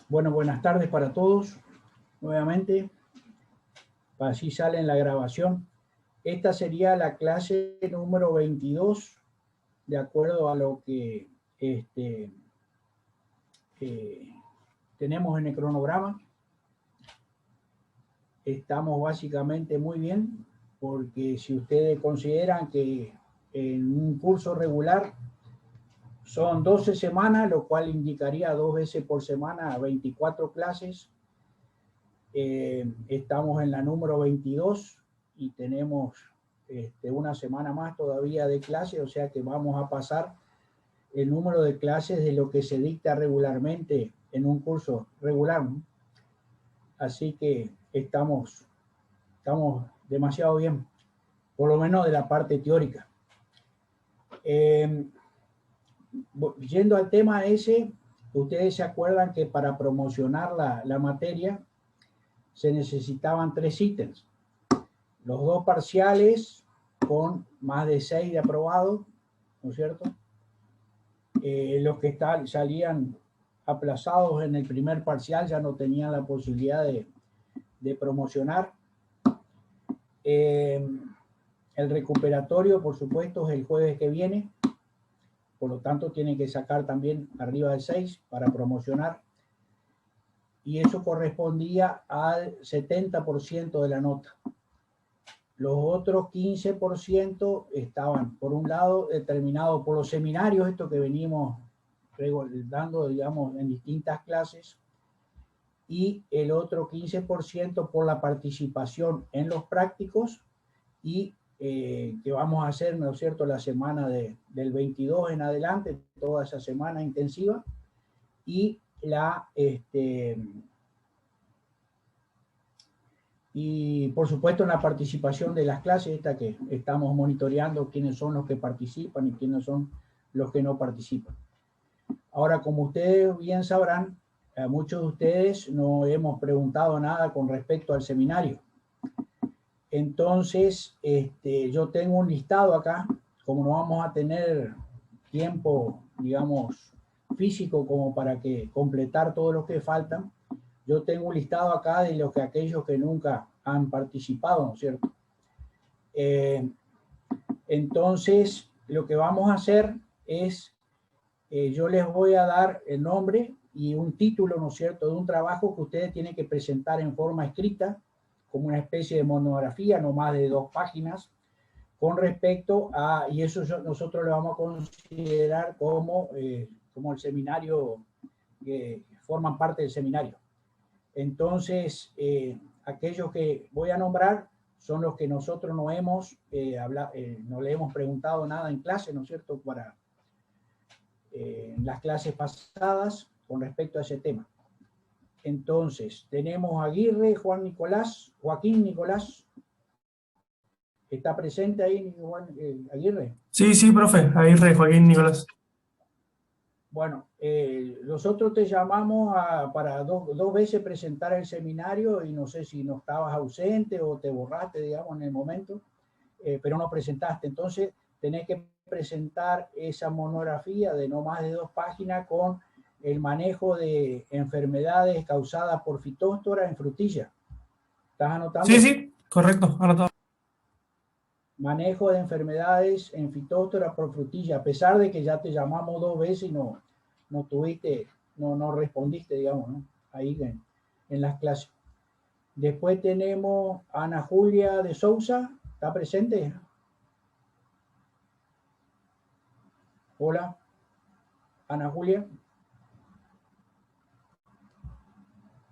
Bueno, buenas tardes para todos, nuevamente, así sale en la grabación. Esta sería la clase número 22, de acuerdo a lo que tenemos en el cronograma. Estamos básicamente muy bien, porque si ustedes consideran que en un curso regular son 12 semanas, lo cual indicaría 2 veces por semana 24 clases. Estamos en la número 22 y tenemos una semana más todavía de clase, o sea que vamos a pasar el número de clases de lo que se dicta regularmente en un curso regular, ¿no? Así que estamos demasiado bien, por lo menos de la parte teórica. Yendo al tema ese, ustedes se acuerdan que para promocionar la materia se necesitaban 3 ítems. Los 2 parciales con más de 6 de aprobado, ¿no es cierto? Los que salían aplazados en el primer parcial ya no tenían la posibilidad de promocionar. El recuperatorio, por supuesto, es el jueves que viene, por lo tanto tienen que sacar también arriba de 6 para promocionar, y eso correspondía al 70% de la nota. Los otros 15% estaban, por un lado, determinados por los seminarios, esto que venimos dando, digamos, en distintas clases, y el otro 15% por la participación en los prácticos, y que vamos a hacer, ¿no es cierto?, la semana del 22 en adelante, toda esa semana intensiva, y y por supuesto en la participación de las clases, esta que estamos monitoreando quiénes son los que participan y quiénes son los que no participan. Ahora, como ustedes bien sabrán, a muchos de ustedes no hemos preguntado nada con respecto al seminario. Entonces, yo tengo un listado acá, como no vamos a tener tiempo, digamos, físico como para que completar todos los que faltan, yo tengo un listado acá de aquellos que nunca han participado, ¿no es cierto? Entonces, lo que vamos a hacer es, yo les voy a dar el nombre y un título, ¿no es cierto?, de un trabajo que ustedes tienen que presentar en forma escrita, como una especie de monografía, no más de 2 páginas, con respecto a, y eso nosotros lo vamos a considerar como el seminario, que forman parte del seminario. Entonces, aquellos que voy a nombrar son los que nosotros no le hemos preguntado nada en clase, ¿no es cierto?, para en las clases pasadas con respecto a ese tema. Entonces, tenemos a Aguirre, Joaquín Nicolás. ¿Está presente ahí, Aguirre? Sí, profe, Aguirre, Joaquín Nicolás. Bueno, nosotros te llamamos para dos veces presentar el seminario, y no sé si no estabas ausente o te borraste, digamos, en el momento, pero no presentaste. Entonces, tenés que presentar esa monografía de no más de 2 páginas con el manejo de enfermedades causadas por fitóstora en frutilla. ¿Estás anotando? Sí, correcto, anotado. Manejo de enfermedades en fitóstora por frutilla, a pesar de que ya te llamamos 2 veces y no respondiste, digamos, ¿no?, ahí en las clases. Después tenemos a Ana Julia de Sousa. ¿Está presente? Hola, Ana Julia.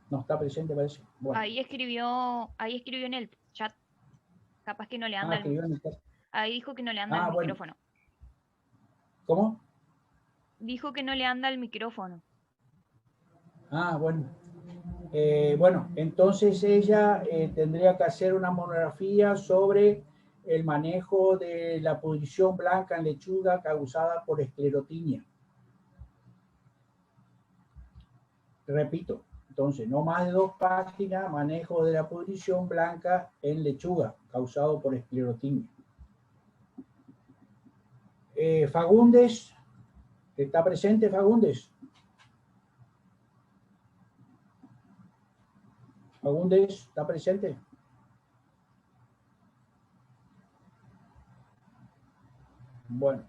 No está presente, parece. Bueno. Ahí escribió en el chat. Capaz que no le anda ahí dijo que no le anda el micrófono. ¿Cómo? Dijo que no le anda el micrófono. Bueno. Bueno, entonces ella tendría que hacer una monografía sobre el manejo de la pudrición blanca en lechuga causada por esclerotinia. Repito, entonces, no más de 2 páginas, manejo de la pudrición blanca en lechuga causado por esclerotinia. Fagundes, ¿está presente Fagundes? Fagundes, ¿está presente? Bueno,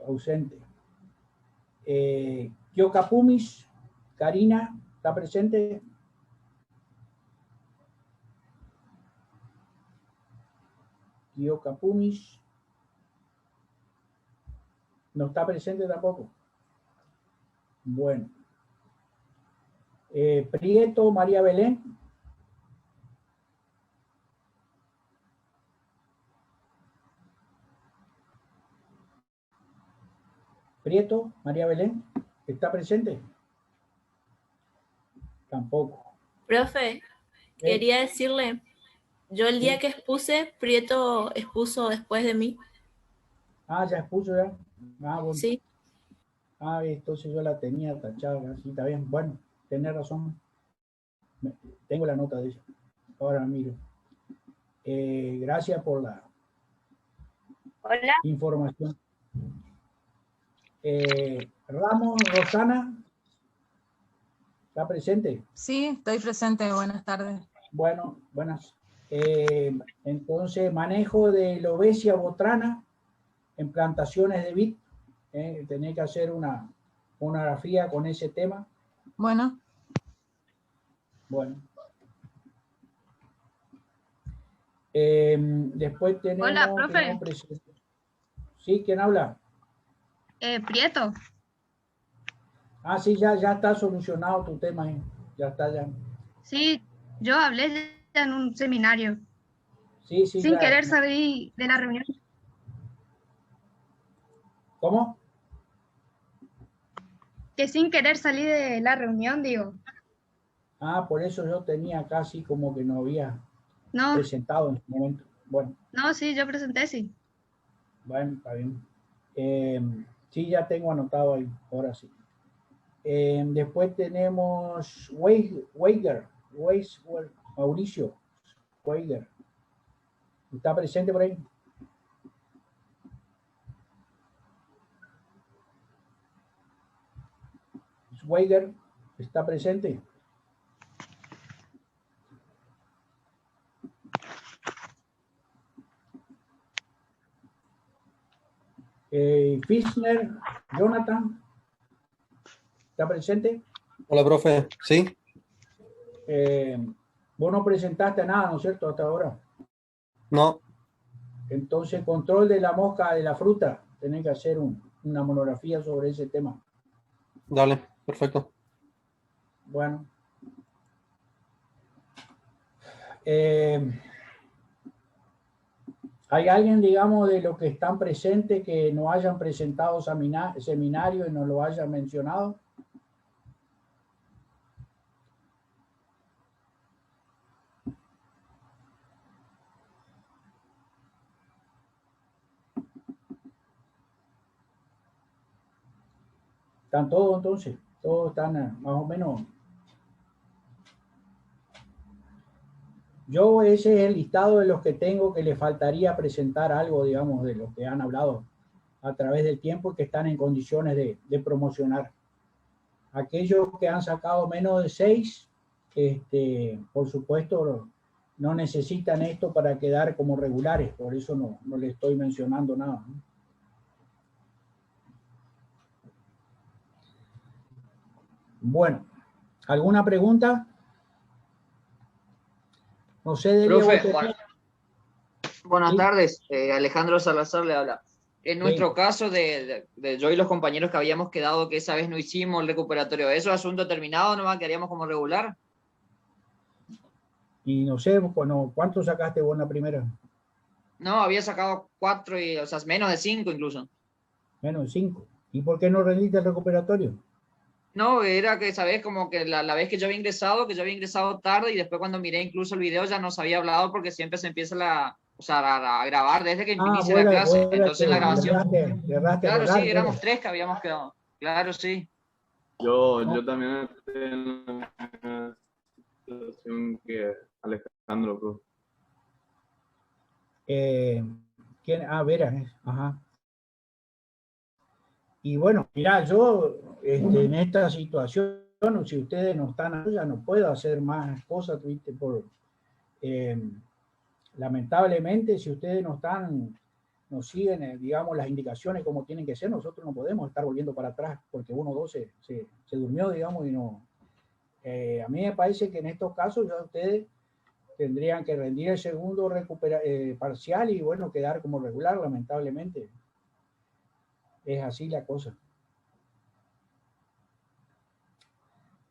ausente. Kioka Pumis, Karina, ¿está presente? Kioka Pumis. ¿No está presente tampoco? Bueno. Prieto, María Belén. Prieto, María Belén, ¿está presente? Tampoco. Profe, quería decirle, yo el día que expuse, Prieto expuso después de mí. Ah, ya expuso ya. Ah, bueno. Sí. Ah, entonces yo la tenía tachada, así está bien. Bueno, tenés razón. Tengo la nota de eso. Ahora miro. Gracias por la información. Ramos, Rosana, ¿está presente? Sí, estoy presente. Buenas tardes. Bueno, buenas. Entonces, manejo de Lobesia botrana en plantaciones de vid. Tenés que hacer una monografía con ese tema. Bueno. Bueno. Después tenemos... Hola, profe. ¿Sí? ¿Quién habla? Prieto. Ah, sí, ya está solucionado tu tema. Ya está ya. Sí, yo hablé ya en un seminario. Sí, Sin querer salí de la reunión. ¿Cómo? Que sin querer salí de la reunión, digo. Ah, por eso yo tenía casi como que no había presentado en ese momento. Bueno. No, sí, yo presenté, sí. Bueno, está bien. Sí, ya tengo anotado ahí, ahora sí. Después tenemos Weiger, Mauricio Weiger. ¿Está presente por ahí? Weiger, ¿está presente? Fischner, Jonathan, ¿está presente? Hola, profe. ¿Sí? Vos no presentaste nada, ¿no es cierto? Hasta ahora. No. Entonces, control de la mosca de la fruta. Tenés que hacer una monografía sobre ese tema. Dale, perfecto. Bueno. ¿Hay alguien, digamos, de los que están presentes que no hayan presentado seminario y no lo hayan mencionado? ¿Están todos entonces? Todos están más o menos. Yo ese es el listado de los que tengo que le faltaría presentar algo, digamos, de los que han hablado a través del tiempo y que están en condiciones de promocionar. Aquellos que han sacado menos de 6, por supuesto, no necesitan esto para quedar como regulares, por eso no le estoy mencionando nada, ¿no? Bueno, ¿alguna pregunta? No sé, Delia. Profe, buenas tardes. Alejandro Salazar le habla. En nuestro caso de yo y los compañeros que habíamos quedado que esa vez no hicimos el recuperatorio, ¿eso es asunto terminado? ¿Nomás quedaríamos como regular? Y no sé, bueno, ¿cuánto sacaste vos en la primera? No, había sacado 4, o sea, menos de 5 incluso. Menos de 5. ¿Y por qué no rendiste el recuperatorio? No, era que, ¿sabes? Como que la vez que yo había ingresado tarde y después cuando miré incluso el video ya no se había hablado porque siempre se empieza a grabar desde que inicia la clase. Entonces la grabación... Claro, sí, éramos 3 que habíamos quedado. Claro, sí. Yo también estoy en la misma situación que Alejandro, profe. ¿Quién? Ah, Vera, ajá. Y bueno, mira, yo en esta situación bueno, si ustedes no están, ya no puedo hacer más cosas, ¿viste? Lamentablemente, si ustedes no están, no siguen, digamos, las indicaciones como tienen que ser, nosotros no podemos estar volviendo para atrás, porque uno o dos se durmió, digamos, y no. A mí me parece que en estos casos ya ustedes tendrían que rendir el segundo parcial y, bueno, quedar como regular, lamentablemente. Es así la cosa.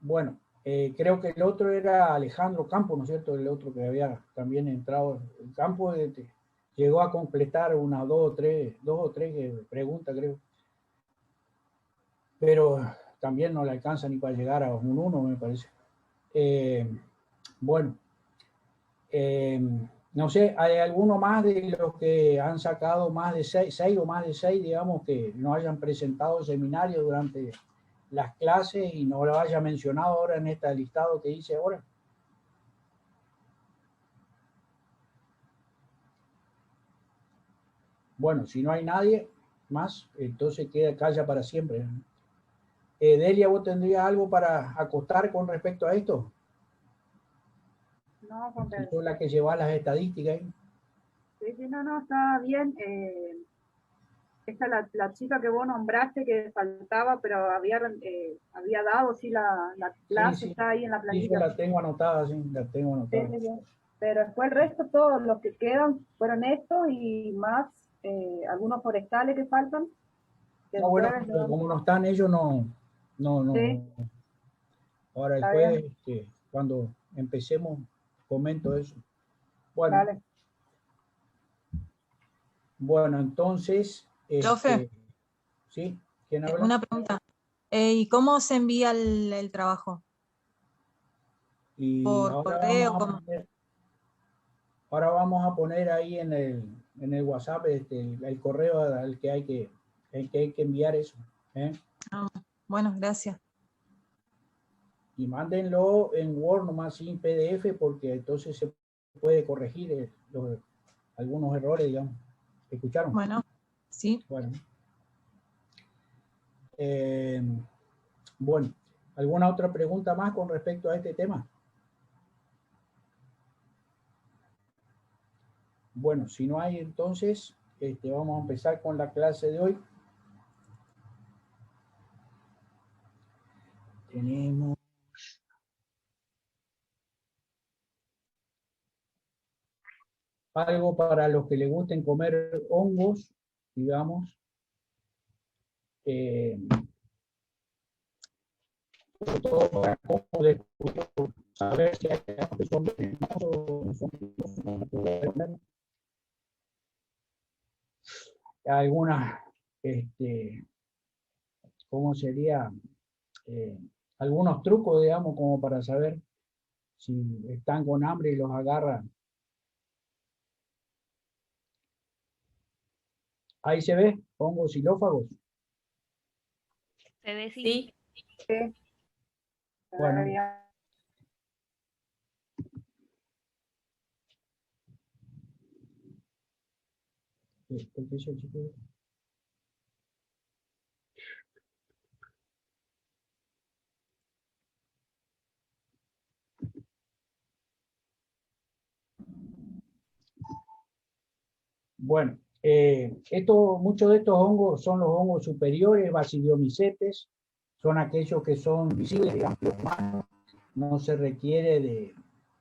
Bueno, creo que el otro era Alejandro Campos, ¿no es cierto? El otro que había también entrado. El Campos llegó a completar unas dos o tres preguntas, creo. Pero también no le alcanza ni para llegar a un 1, me parece. Bueno, no sé, ¿hay alguno más de los que han sacado más de 6 o más de 6, digamos, que no hayan presentado el seminario durante las clases y no lo haya mencionado ahora en este listado que hice ahora? Bueno, si no hay nadie más, entonces queda calla para siempre. Delia, ¿vos tendrías algo para acotar con respecto a esto? No, Juan Pedro. Si sos la que lleva las estadísticas. Sí, no, está bien. Esta la chica que vos nombraste que faltaba, pero había dado, sí, la clase, sí. Está ahí en la planilla. Sí, yo la tengo anotada, sí, la tengo anotada. Sí. Pero después el resto, todos los que quedan, fueron estos y más algunos forestales que faltan. No, bueno, pero como no están ellos, no. Sí. Ahora después, cuando empecemos, comento eso. Bueno. Dale. Bueno, entonces... Profe. ¿Sí? ¿Quién habla? Una pregunta. ¿Y cómo se envía el trabajo? Y ¿Por correo? Ahora vamos a poner ahí en el WhatsApp el correo al que hay que enviar eso. Bueno, gracias. Y mándenlo en Word nomás sin PDF, porque entonces se puede corregir algunos errores, digamos. ¿Escucharon? Bueno, sí. Bueno. Bueno, ¿alguna otra pregunta más con respecto a este tema? Bueno, si no hay, entonces vamos a empezar con la clase de hoy. Tenemos algo para los que les gusten comer hongos, digamos. Sobre todo para saber si hay que son venenosos, algunas, ¿cómo sería? Algunos trucos, digamos, como para saber si están con hambre y los agarran. Ahí se ve, hongos xilófagos. Se ve, sí. Sí. Bueno. Bueno, muchos de estos hongos son los hongos superiores, Basidiomycetes, son aquellos que son visibles, digamos, no se requiere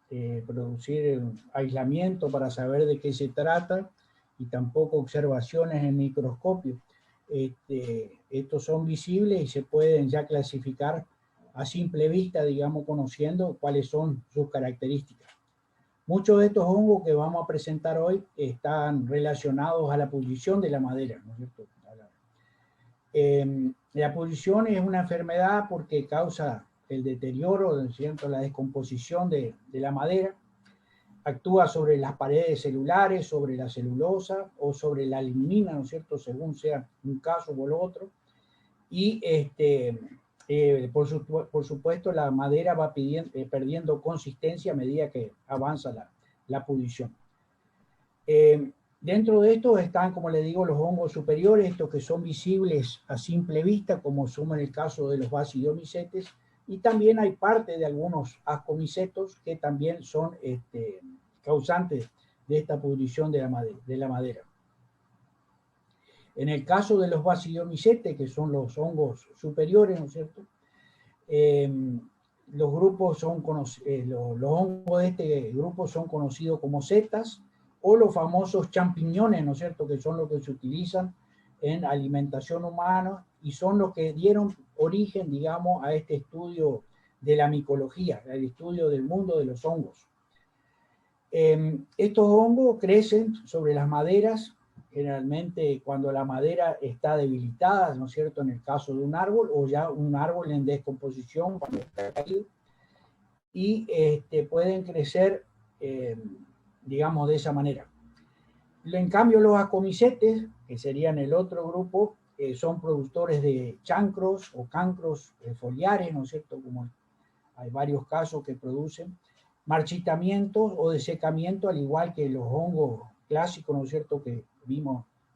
de producir aislamiento para saber de qué se trata y tampoco observaciones en microscopio. Estos son visibles y se pueden ya clasificar a simple vista, digamos, conociendo cuáles son sus características. Muchos de estos hongos que vamos a presentar hoy están relacionados a la pudrición de la madera, ¿no es cierto? La pudrición es una enfermedad porque causa el deterioro, ¿no es cierto?, la descomposición de la madera, actúa sobre las paredes celulares, sobre la celulosa o sobre la lignina, ¿no es cierto?, según sea un caso o el otro, y por supuesto la madera va perdiendo consistencia a medida que avanza la pudrición. Dentro de esto están, como les digo, los hongos superiores, estos que son visibles a simple vista, como son en el caso de los Basidiomycetes, Y también hay parte de algunos ascomicetos que también son causantes de esta pudrición de la madera. En el caso de los basidiomycetes, que son los hongos superiores, ¿no es cierto? Los grupos son los hongos de este grupo son conocidos como setas o los famosos champiñones, ¿no es cierto?, que son los que se utilizan en alimentación humana y son los que dieron origen, digamos, a este estudio de la micología, el estudio del mundo de los hongos. Estos hongos crecen sobre las maderas, generalmente cuando la madera está debilitada, ¿no es cierto?, en el caso de un árbol, o ya un árbol en descomposición cuando está caído, y pueden crecer, digamos, de esa manera. En cambio, los ascomicetes, que serían el otro grupo, son productores de chancros o cancros foliares, ¿no es cierto?, como hay varios casos que producen marchitamientos o desecamiento, al igual que los hongos clásicos, ¿no es cierto?, que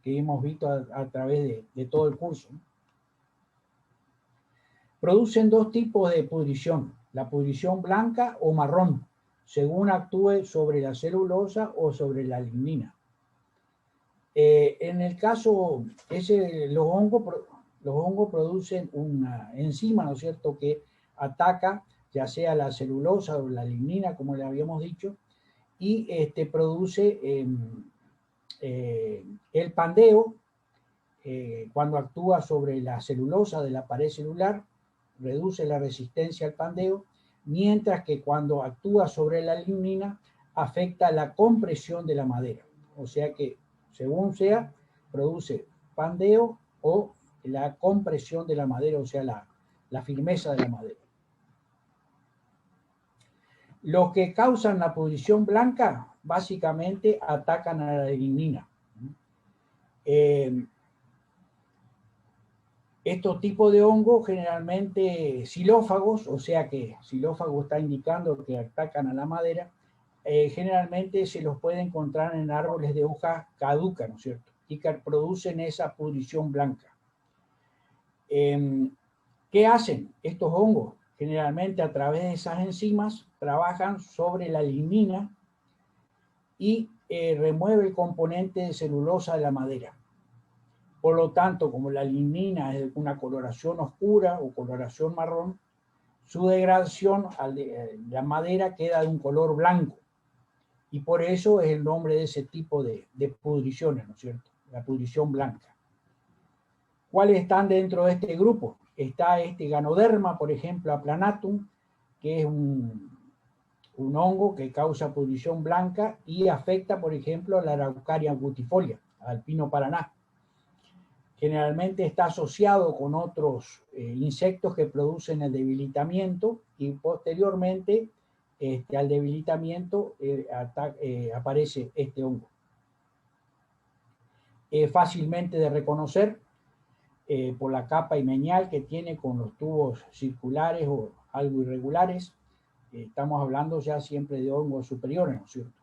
hemos visto a través de todo el curso. Producen dos tipos de pudrición, la pudrición blanca o marrón, según actúe sobre la celulosa o sobre la lignina. En el caso, los hongos producen una enzima, ¿no es cierto?, que ataca ya sea la celulosa o la lignina, como le habíamos dicho, y produce el pandeo, cuando actúa sobre la celulosa de la pared celular, reduce la resistencia al pandeo, mientras que cuando actúa sobre la lignina, afecta la compresión de la madera. O sea que, según sea, produce pandeo o la compresión de la madera, o sea, la firmeza de la madera. Los que causan la pudrición blanca, básicamente atacan a la lignina. Estos tipos de hongos, generalmente xilófagos, o sea que xilófago está indicando que atacan a la madera, generalmente se los puede encontrar en árboles de hoja caduca, ¿no es cierto?, y que producen esa pudrición blanca. ¿Qué hacen estos hongos? Generalmente a través de esas enzimas trabajan sobre la lignina y remueve el componente de celulosa de la madera. Por lo tanto, como la lignina es de una coloración oscura o coloración marrón, su degradación la madera queda de un color blanco. Y por eso es el nombre de ese tipo de pudriciones, ¿no es cierto?, la pudrición blanca. ¿Cuáles están dentro de este grupo? Está Ganoderma, por ejemplo, aplanatum, que es un hongo que causa pudrición blanca y afecta, por ejemplo, a la Araucaria angutifolia, al pino paraná. Generalmente está asociado con otros insectos que producen el debilitamiento y posteriormente al debilitamiento aparece este hongo. Es fácilmente de reconocer por la capa imeñal que tiene con los tubos circulares o algo irregulares. Estamos hablando ya siempre de hongos superiores, ¿no es cierto?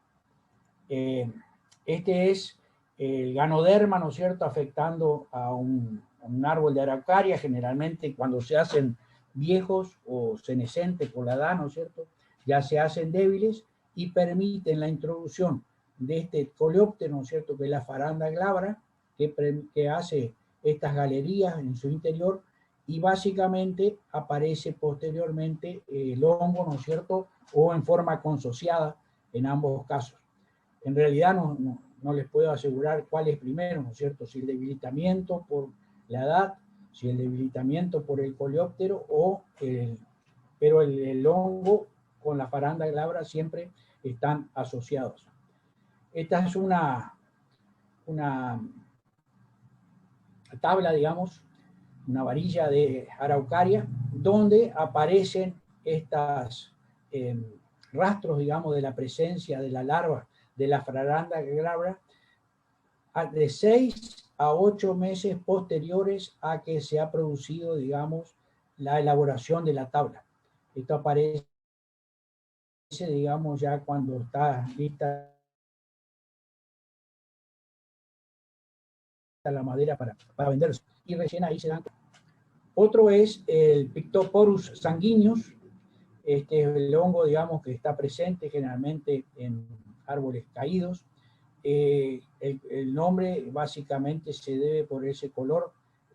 Este es el Ganoderma, ¿no es cierto?, afectando a un árbol de araucaria, generalmente cuando se hacen viejos o senescentes por la edad, ¿no es cierto?, ya se hacen débiles y permiten la introducción de este coleóptero, ¿no es cierto?, que es la faranda glabra, que hace estas galerías en su interior, y básicamente aparece posteriormente el hongo, ¿no es cierto?, o en forma consociada en ambos casos. En realidad no les puedo asegurar cuál es primero, ¿no es cierto?, si el debilitamiento por la edad, si el debilitamiento por el coleóptero, pero el hongo con la faranda glabra siempre están asociados. Esta es una tabla, digamos, una varilla de araucaria, donde aparecen estos rastros, digamos, de la presencia de la larva de la faranda glabra de 6 a 8 meses posteriores a que se ha producido, digamos, la elaboración de la tabla. Esto aparece, digamos, ya cuando está lista la madera para venderse. Y recién ahí se dan. Otro es el Pictoporus sanguineus. Este es el hongo, digamos, que está presente generalmente en árboles caídos. El nombre básicamente se debe por ese color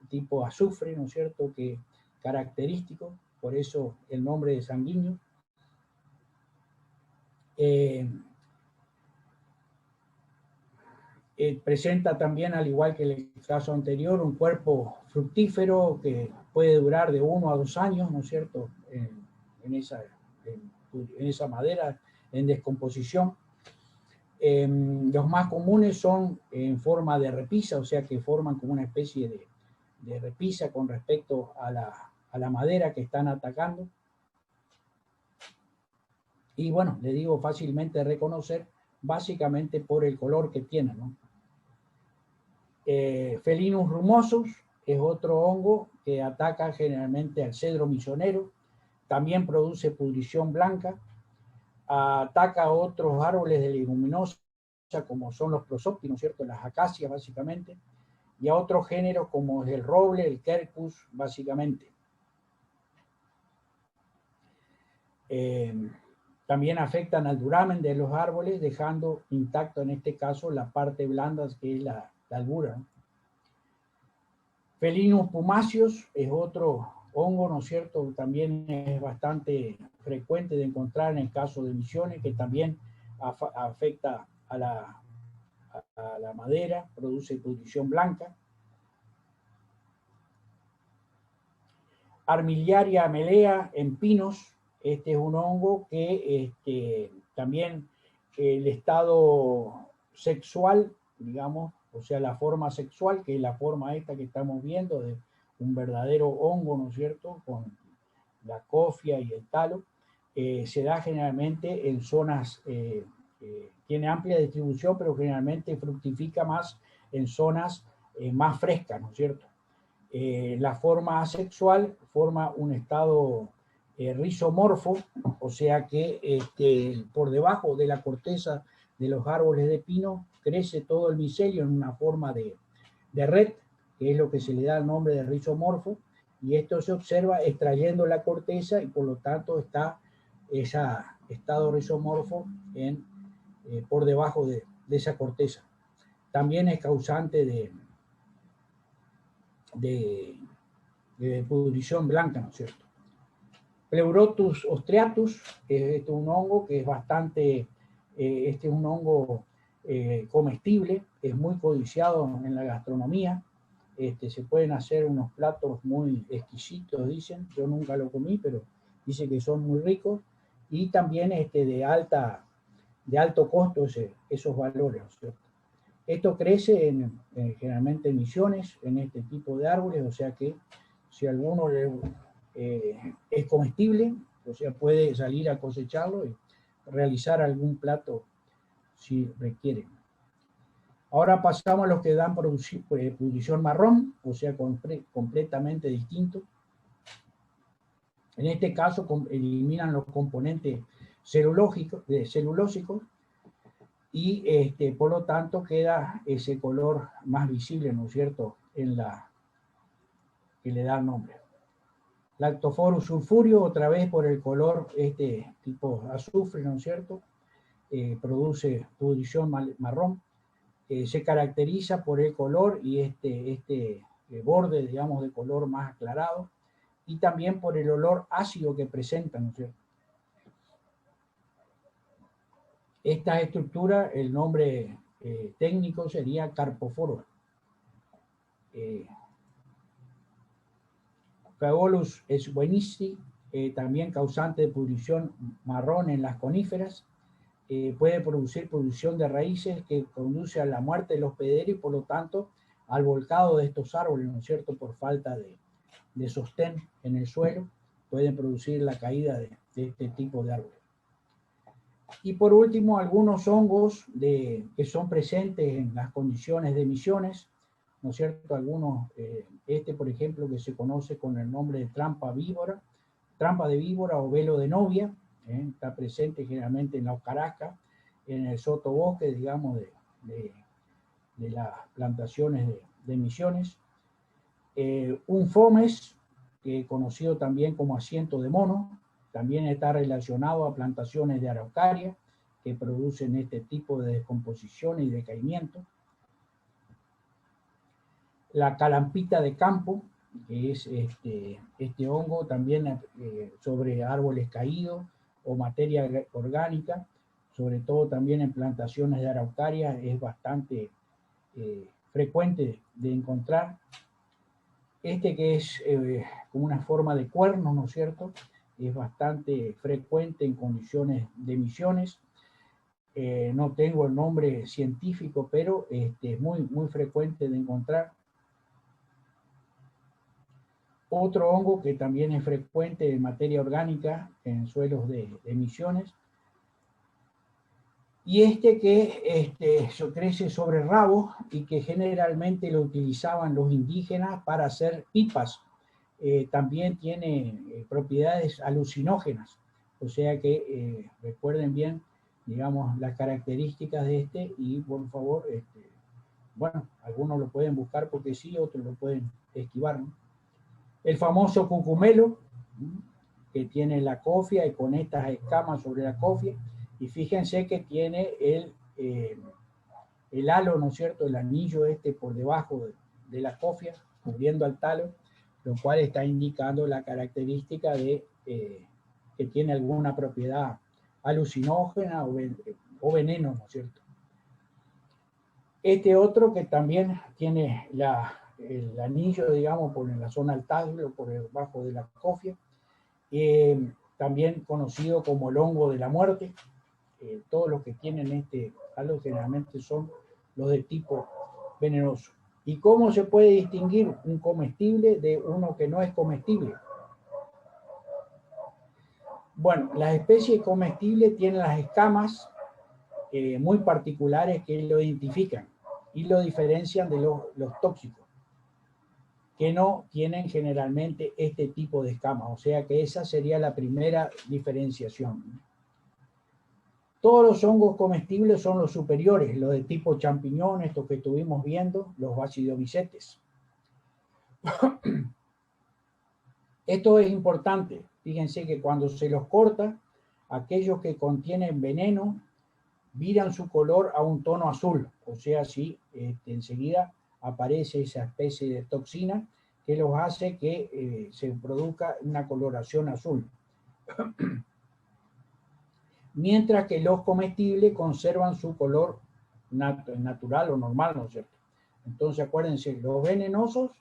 tipo azufre, ¿no es cierto?, que característico, por eso el nombre de sanguíneo. Presenta también, al igual que el caso anterior, un cuerpo fructífero que puede durar de 1 a 2 años, ¿no es cierto?, en esa madera en descomposición. Los más comunes son en forma de repisa, o sea que forman como una especie de repisa con respecto a la madera que están atacando. Y bueno, le digo, fácilmente reconocer, básicamente por el color que tienen, ¿no? Felinus rumosus es otro hongo que ataca generalmente al cedro misionero, también produce pudrición blanca, ataca a otros árboles de leguminosa, como son los prosóptinos, ¿cierto?, las acacias básicamente, y a otros géneros como el roble, el quercus, básicamente. También afectan al duramen de los árboles, dejando intacto en este caso la parte blanda que es la albura, ¿no? Felinus pumaceus es otro hongo, ¿no es cierto?, también es bastante frecuente de encontrar en el caso de Misiones, que también afecta a la madera, produce pudrición blanca. Armillaria amelea en pinos, este es un hongo que también el estado sexual, digamos, o sea, la forma sexual, que es la forma esta que estamos viendo de un verdadero hongo, ¿no es cierto?, con la cofia y el talo, se da generalmente en zonas, tiene amplia distribución, pero generalmente fructifica más en zonas más frescas, ¿no es cierto? La forma asexual forma un estado rizomorfo, o sea que por debajo de la corteza de los árboles de pino crece todo el micelio en una forma de red, que es lo que se le da el nombre de rizomorfo, y esto se observa extrayendo la corteza y por lo tanto está ese estado rizomorfo por debajo de esa corteza. También es causante de pudrición blanca, ¿no es cierto? Pleurotus ostreatus es un hongo que es bastante, este es un hongo comestible, es muy codiciado en la gastronomía. Se pueden hacer unos platos muy exquisitos, dicen. Yo nunca lo comí, pero dicen que son muy ricos. Y también de alto costo esos valores, ¿no es cierto? Esto crece generalmente en Misiones, en este tipo de árboles, o sea que si alguno es comestible, o sea, puede salir a cosecharlo y realizar algún plato si requiere. Ahora pasamos a los que dan pudrición marrón, o sea, completamente distinto. En este caso eliminan los componentes celulósicos y por lo tanto queda ese color más visible, ¿no es cierto?, que le da el nombre. Lactophorus sulfureo, otra vez por el color tipo azufre, ¿no es cierto?, produce pudrición marrón. Se caracteriza por el color y este borde, digamos, de color más aclarado, y también por el olor ácido que presenta, ¿no es cierto? Esta estructura, el nombre técnico sería carpophoro. Phagolus swenisti, también causante de pudrición marrón en las coníferas, puede producir pudrición de raíces que conduce a la muerte de los hospedero y por lo tanto al volcado de estos árboles, ¿no es cierto?, por falta de sostén en el suelo, pueden producir la caída de este tipo de árboles. Y por último, algunos hongos que son presentes en las condiciones de Misiones, ¿no es cierto? Algunos, por ejemplo, que se conoce con el nombre de trampa de víbora o velo de novia, está presente generalmente en la hojarasca, en el sotobosque, digamos, de las plantaciones de Misiones. Un fomes, que conocido también como asiento de mono, también está relacionado a plantaciones de araucaria que producen este tipo de descomposición y decaimiento. La calampita de campo, que es este hongo también sobre árboles caídos o materia orgánica, sobre todo también en plantaciones de araucaria, es bastante frecuente de encontrar. Este que es como una forma de cuerno, ¿no es cierto? Es bastante frecuente en condiciones de emisiones. No tengo el nombre científico, pero es muy frecuente de encontrar. Otro hongo que también es frecuente en materia orgánica en suelos de emisiones. Y que crece sobre rabos y que generalmente lo utilizaban los indígenas para hacer pipas. También tiene propiedades alucinógenas. O sea que recuerden bien, digamos, las características de y por favor, bueno, algunos lo pueden buscar porque sí, otros lo pueden esquivar, ¿no? El famoso cucumelo, que tiene la cofia y con estas escamas sobre la cofia, y fíjense que tiene el halo, ¿no es cierto?, el anillo por debajo de la cofia, cubriendo al talo, lo cual está indicando la característica de que tiene alguna propiedad alucinógena o veneno, ¿no es cierto? Otro que también tiene el anillo, digamos, por en la zona del talo, por debajo de la cofia, también conocido como el hongo de la muerte. Todos los que tienen halo generalmente son los de tipo venenoso. ¿Y cómo se puede distinguir un comestible de uno que no es comestible? Bueno, las especies comestibles tienen las escamas muy particulares que lo identifican y lo diferencian de los tóxicos, que no tienen generalmente este tipo de escamas. O sea que esa sería la primera diferenciación. Todos los hongos comestibles son los superiores, los de tipo champiñón, estos que estuvimos viendo, los basidiomycetes. Esto es importante. Fíjense que cuando se los corta, aquellos que contienen veneno viran su color a un tono azul. O sea, sí, enseguida aparece esa especie de toxina que los hace que se produzca una coloración azul. Mientras que los comestibles conservan su color natural o normal, ¿no es cierto? Entonces acuérdense, los venenosos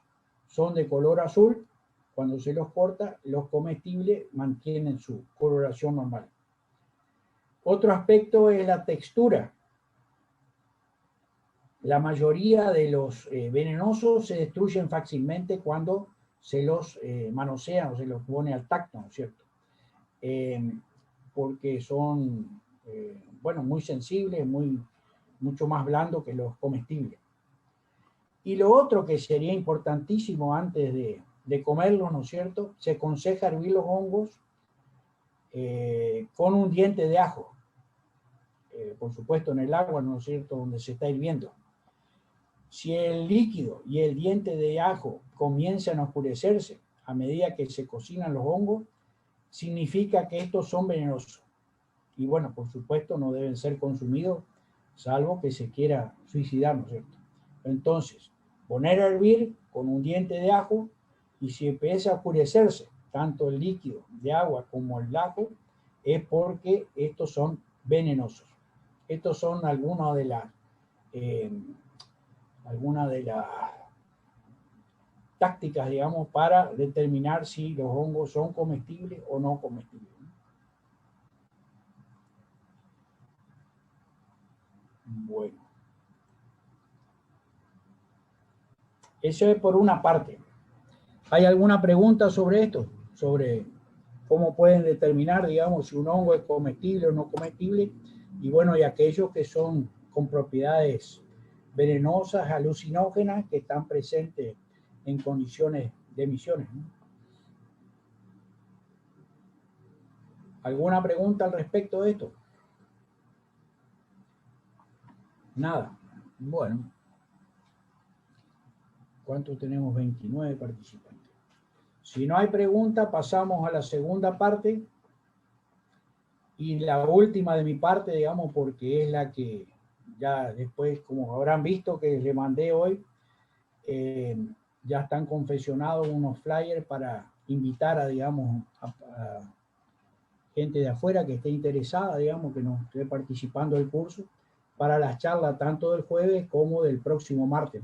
son de color azul, cuando se los corta, los comestibles mantienen su coloración normal. Otro aspecto es la textura. La mayoría de los venenosos se destruyen fácilmente cuando se los manosea o se los pone al tacto, ¿no es cierto? Porque son, bueno, muy sensibles, mucho más blandos que los comestibles. Y lo otro que sería importantísimo antes de comerlos, ¿no es cierto? Se aconseja hervir los hongos con un diente de ajo. Por supuesto en el agua, ¿no es cierto?, donde se está hirviendo. Si el líquido y el diente de ajo comienzan a oscurecerse a medida que se cocinan los hongos, significa que estos son venenosos. Y bueno, por supuesto no deben ser consumidos, salvo que se quiera suicidar, ¿no es cierto? Entonces, poner a hervir con un diente de ajo, y si empieza a oscurecerse tanto el líquido de agua como el ajo, es porque estos son venenosos. Estos son algunas de las tácticas, digamos, para determinar si los hongos son comestibles o no comestibles. Bueno. Eso es por una parte. ¿Hay alguna pregunta sobre esto? Sobre cómo pueden determinar, digamos, si un hongo es comestible o no comestible. Y bueno, y aquellos que son con propiedades venenosas, alucinógenas, que están presentes en condiciones de emisiones, ¿no? ¿Alguna pregunta al respecto de esto? Nada. Bueno. ¿Cuántos tenemos? 29 participantes. Si no hay pregunta, pasamos a la segunda parte. Y la última de mi parte, digamos, porque es la que ya después, como habrán visto que le mandé hoy, ya están confeccionados unos flyers para invitar a, digamos, a gente de afuera que esté interesada, digamos, que no esté participando del curso, para las charlas tanto del jueves como del próximo martes.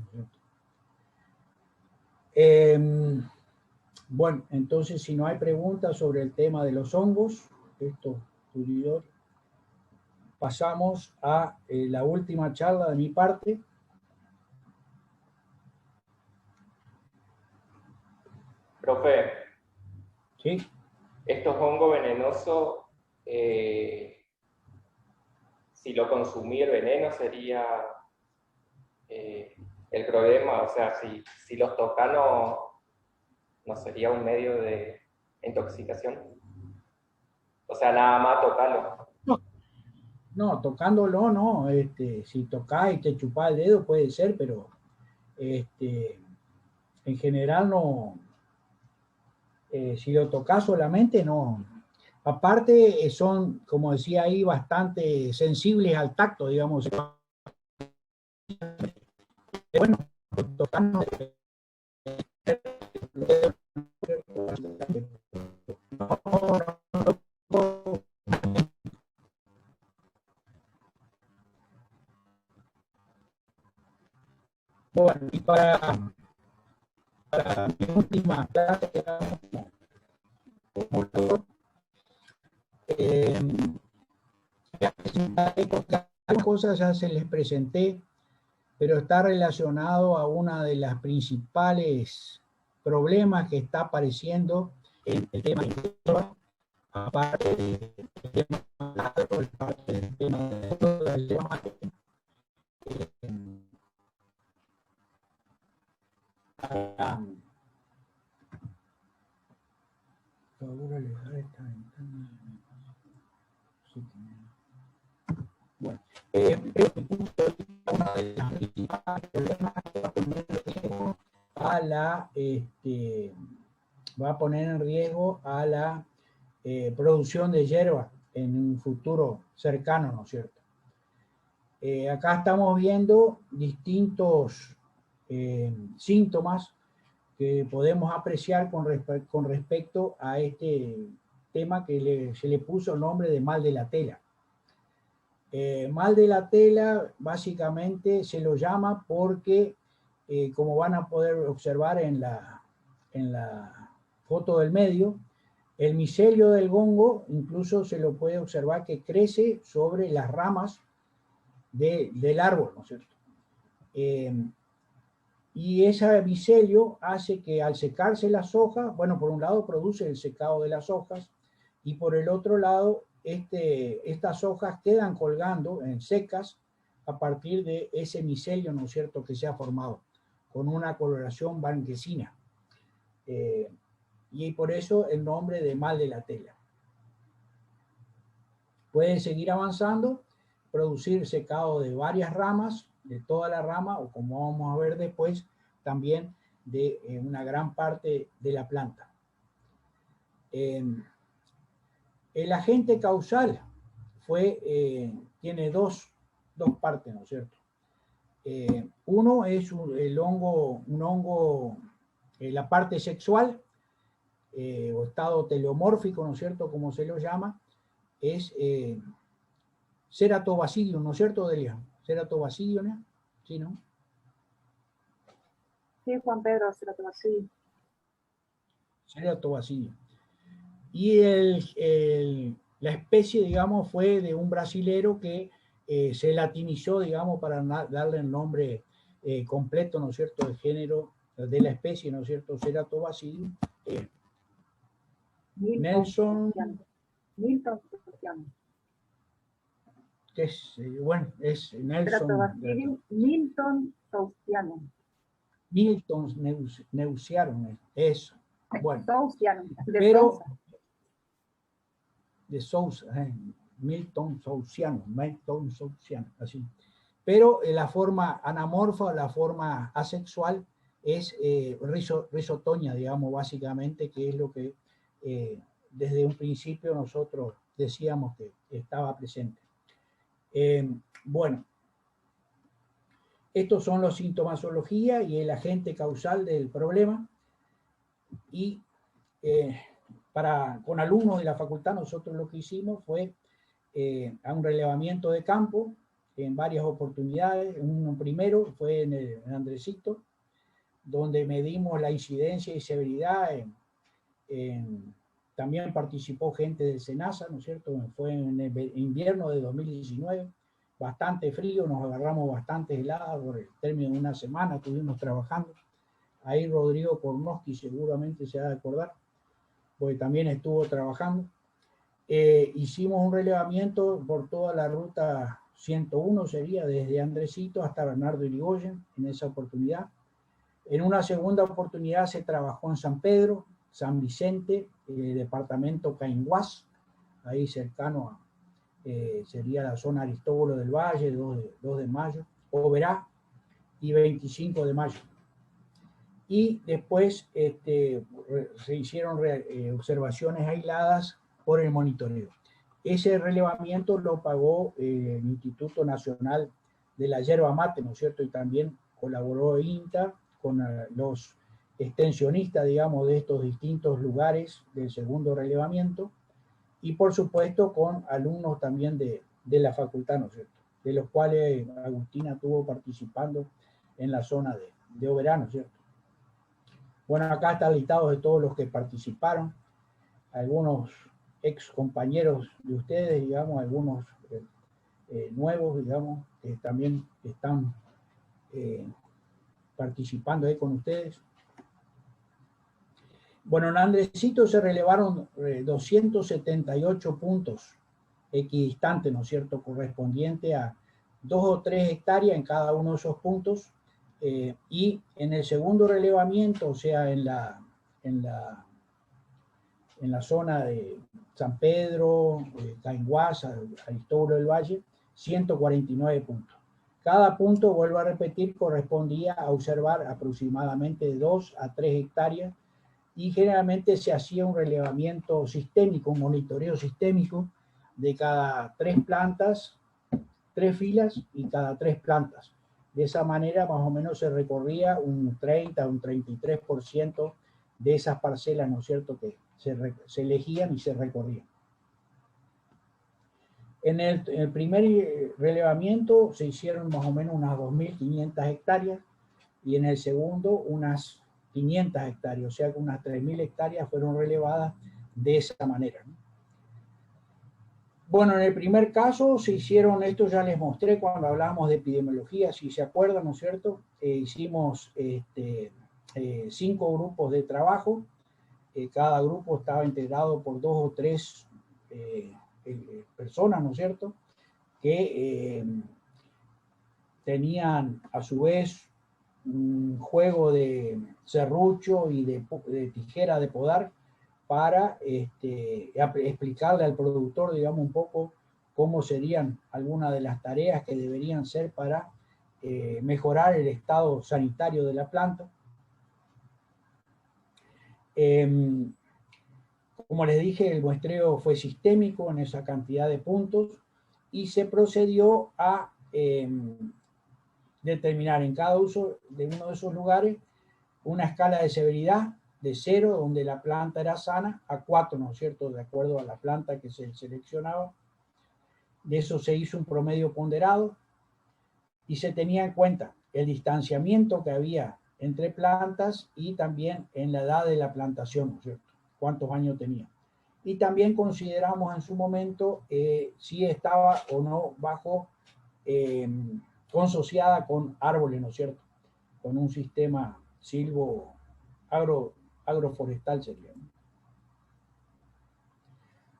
Bueno, entonces, si no hay preguntas sobre el tema de los hongos, pasamos a la última charla de mi parte. Profe, ¿sí? Estos hongos venenosos, si lo consumí el veneno sería el problema, o sea, si los toca no sería un medio de intoxicación. O sea, nada más tocarlo. No, tocándolo no, si tocás y te chupás el dedo puede ser, pero en general no, si lo tocas solamente no. Aparte son, como decía ahí, bastante sensibles al tacto, digamos. Bueno, tocando bueno, y para mi última clase, algunas cosas ya se les presenté, pero está relacionado a una de las principales problemas que está apareciendo en el tema de aparte del tema del tema bueno, una de las principales problemas que va a poner en riesgo a la producción de hierba en un futuro cercano, ¿no es cierto? Acá estamos viendo distintos síntomas que podemos apreciar con respecto a este tema que se le puso el nombre de mal de la tela. Mal de la tela básicamente se lo llama porque, como van a poder observar en la foto del medio, el micelio del hongo incluso se lo puede observar que crece sobre las ramas del árbol, ¿no es cierto? Y ese micelio hace que al secarse las hojas, bueno, por un lado produce el secado de las hojas y por el otro lado estas hojas quedan colgando en secas a partir de ese micelio, ¿no es cierto?, que se ha formado con una coloración blanquecina. Y por eso el nombre de mal de la tela. Pueden seguir avanzando, producir secado de varias ramas, de toda la rama, o como vamos a ver después, también de una gran parte de la planta. El agente causal tiene dos partes, ¿no es cierto? Uno es un hongo, la parte sexual, o estado teleomórfico, ¿no es cierto?, como se lo llama, es Ceratobacillum, ¿no es cierto, Delia? Ceratobacillum, ¿no? ¿Sí, no? Sí, Juan Pedro, Ceratobacillum. Ceratobacillum. Y la especie, digamos, fue de un brasilero que se latinizó, digamos, para darle el nombre completo, ¿no es cierto?, del género, de la especie, ¿no es cierto?, Ceratobacillum. Milton Saucianum. Que es, bueno, es Nelson. Milton Saucianum. Milton Neusianum, eso. Bueno, Saucianum, pero de Sousa, Milton Saucianum, así. Pero la forma anamorfa, la forma asexual, es rizotonia, digamos, básicamente, que es lo que desde un principio nosotros decíamos que estaba presente. Bueno, estos son los sintomatología y el agente causal del problema. Y con alumnos de la facultad nosotros lo que hicimos fue a un relevamiento de campo en varias oportunidades. Uno primero fue en Andresito, donde medimos la incidencia y severidad. También participó gente del SENASA, ¿no es cierto? Fue en el invierno de 2019, bastante frío, nos agarramos bastante heladas, por el término de una semana estuvimos trabajando. Ahí Rodrigo Kornowski seguramente se va a acordar, porque también estuvo trabajando. Hicimos un relevamiento por toda la ruta 101, sería desde Andresito hasta Bernardo Irigoyen, en esa oportunidad. En una segunda oportunidad se trabajó en San Pedro, San Vicente, departamento Cainguás, ahí cercano a, sería la zona Aristóbulo del Valle, 2 de mayo, Oberá y 25 de mayo. Y después se hicieron observaciones aisladas por el monitoreo. Ese relevamiento lo pagó el Instituto Nacional de la Yerba Mate, ¿no es cierto? Y también colaboró INTA con los extensionistas, digamos, de estos distintos lugares del segundo relevamiento, y por supuesto con alumnos también de la facultad, ¿no es cierto?, de los cuales Agustina estuvo participando en la zona de Oberá, ¿no es cierto? Bueno, acá está el listado de todos los que participaron, algunos ex compañeros de ustedes, digamos, algunos nuevos, digamos, que también están participando ahí con ustedes. Bueno, en Andresito se relevaron 278 puntos equidistantes, ¿no es cierto?, correspondiente a 2 o 3 hectáreas en cada uno de esos puntos. Y en el segundo relevamiento, o sea, en la zona de San Pedro, Cainguás, Aristóbulo del Valle, 149 puntos. Cada punto, vuelvo a repetir, correspondía a observar aproximadamente de 2 a 3 hectáreas, y generalmente se hacía un relevamiento sistémico, un monitoreo sistémico de cada 3 plantas, 3 filas y cada 3 plantas. De esa manera más o menos se recorría un 30, un 33% de esas parcelas, ¿no es cierto?, que se elegían y se recorrían. En el primer relevamiento se hicieron más o menos unas 2.500 hectáreas y en el segundo unas 500 hectáreas, o sea que unas 3.000 hectáreas fueron relevadas de esa manera, ¿no? Bueno, en el primer caso se hicieron, esto ya les mostré cuando hablábamos de epidemiología, si se acuerdan, ¿no es cierto? Hicimos 5 grupos de trabajo, cada grupo estaba integrado por 2 o 3 personas, ¿no es cierto?, que tenían a su vez un juego de serrucho y de tijera de podar para explicarle al productor, digamos, un poco cómo serían algunas de las tareas que deberían ser para mejorar el estado sanitario de la planta. Como les dije, el muestreo fue sistémico en esa cantidad de puntos y se procedió a determinar en cada uso de uno de esos lugares una escala de severidad de 0, donde la planta era sana, a 4, ¿no es cierto?, de acuerdo a la planta que se seleccionaba. De eso se hizo un promedio ponderado y se tenía en cuenta el distanciamiento que había entre plantas y también en la edad de la plantación, ¿no es cierto?, cuántos años tenía. Y también consideramos en su momento si estaba o no bajo, consociada con árboles, ¿no es cierto?, con un sistema silvo agroforestal sería, ¿no?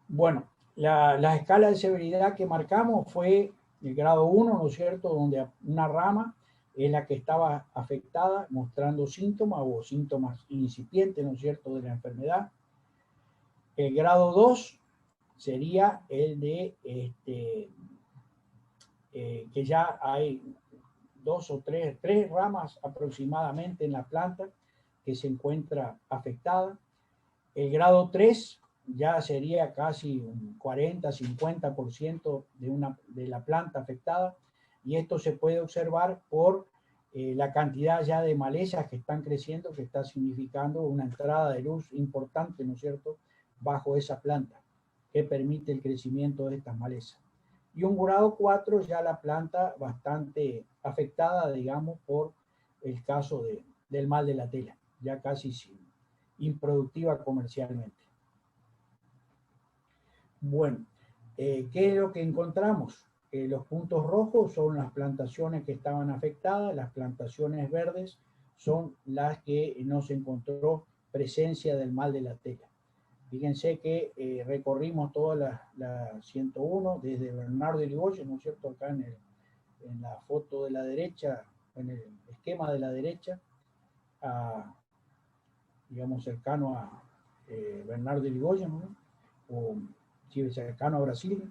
Bueno, la escala de severidad que marcamos fue el grado 1, ¿no es cierto?, donde una rama es la que estaba afectada, mostrando síntomas o síntomas incipientes, ¿no es cierto?, de la enfermedad. El grado 2 sería el de que ya hay 2 o 3 ramas aproximadamente en la planta que se encuentra afectada. El grado 3 ya sería casi un 40-50% de la planta afectada, y esto se puede observar por la cantidad ya de malezas que están creciendo, que está significando una entrada de luz importante, ¿no es cierto?, bajo esa planta, que permite el crecimiento de estas malezas. Y un grado 4 ya la planta bastante afectada, digamos, por el caso del mal de la tela, ya casi improductiva comercialmente. Bueno, ¿qué es lo que encontramos? Los puntos rojos son las plantaciones que estaban afectadas, las plantaciones verdes son las que no se encontró presencia del mal de la tela. Fíjense que recorrimos toda la 101, desde Bernardo de Irigoyen, ¿no es cierto?, acá en la foto de la derecha, en el esquema de la derecha, digamos cercano a Bernardo de Irigoyen, ¿no?, o cercano a Brasil,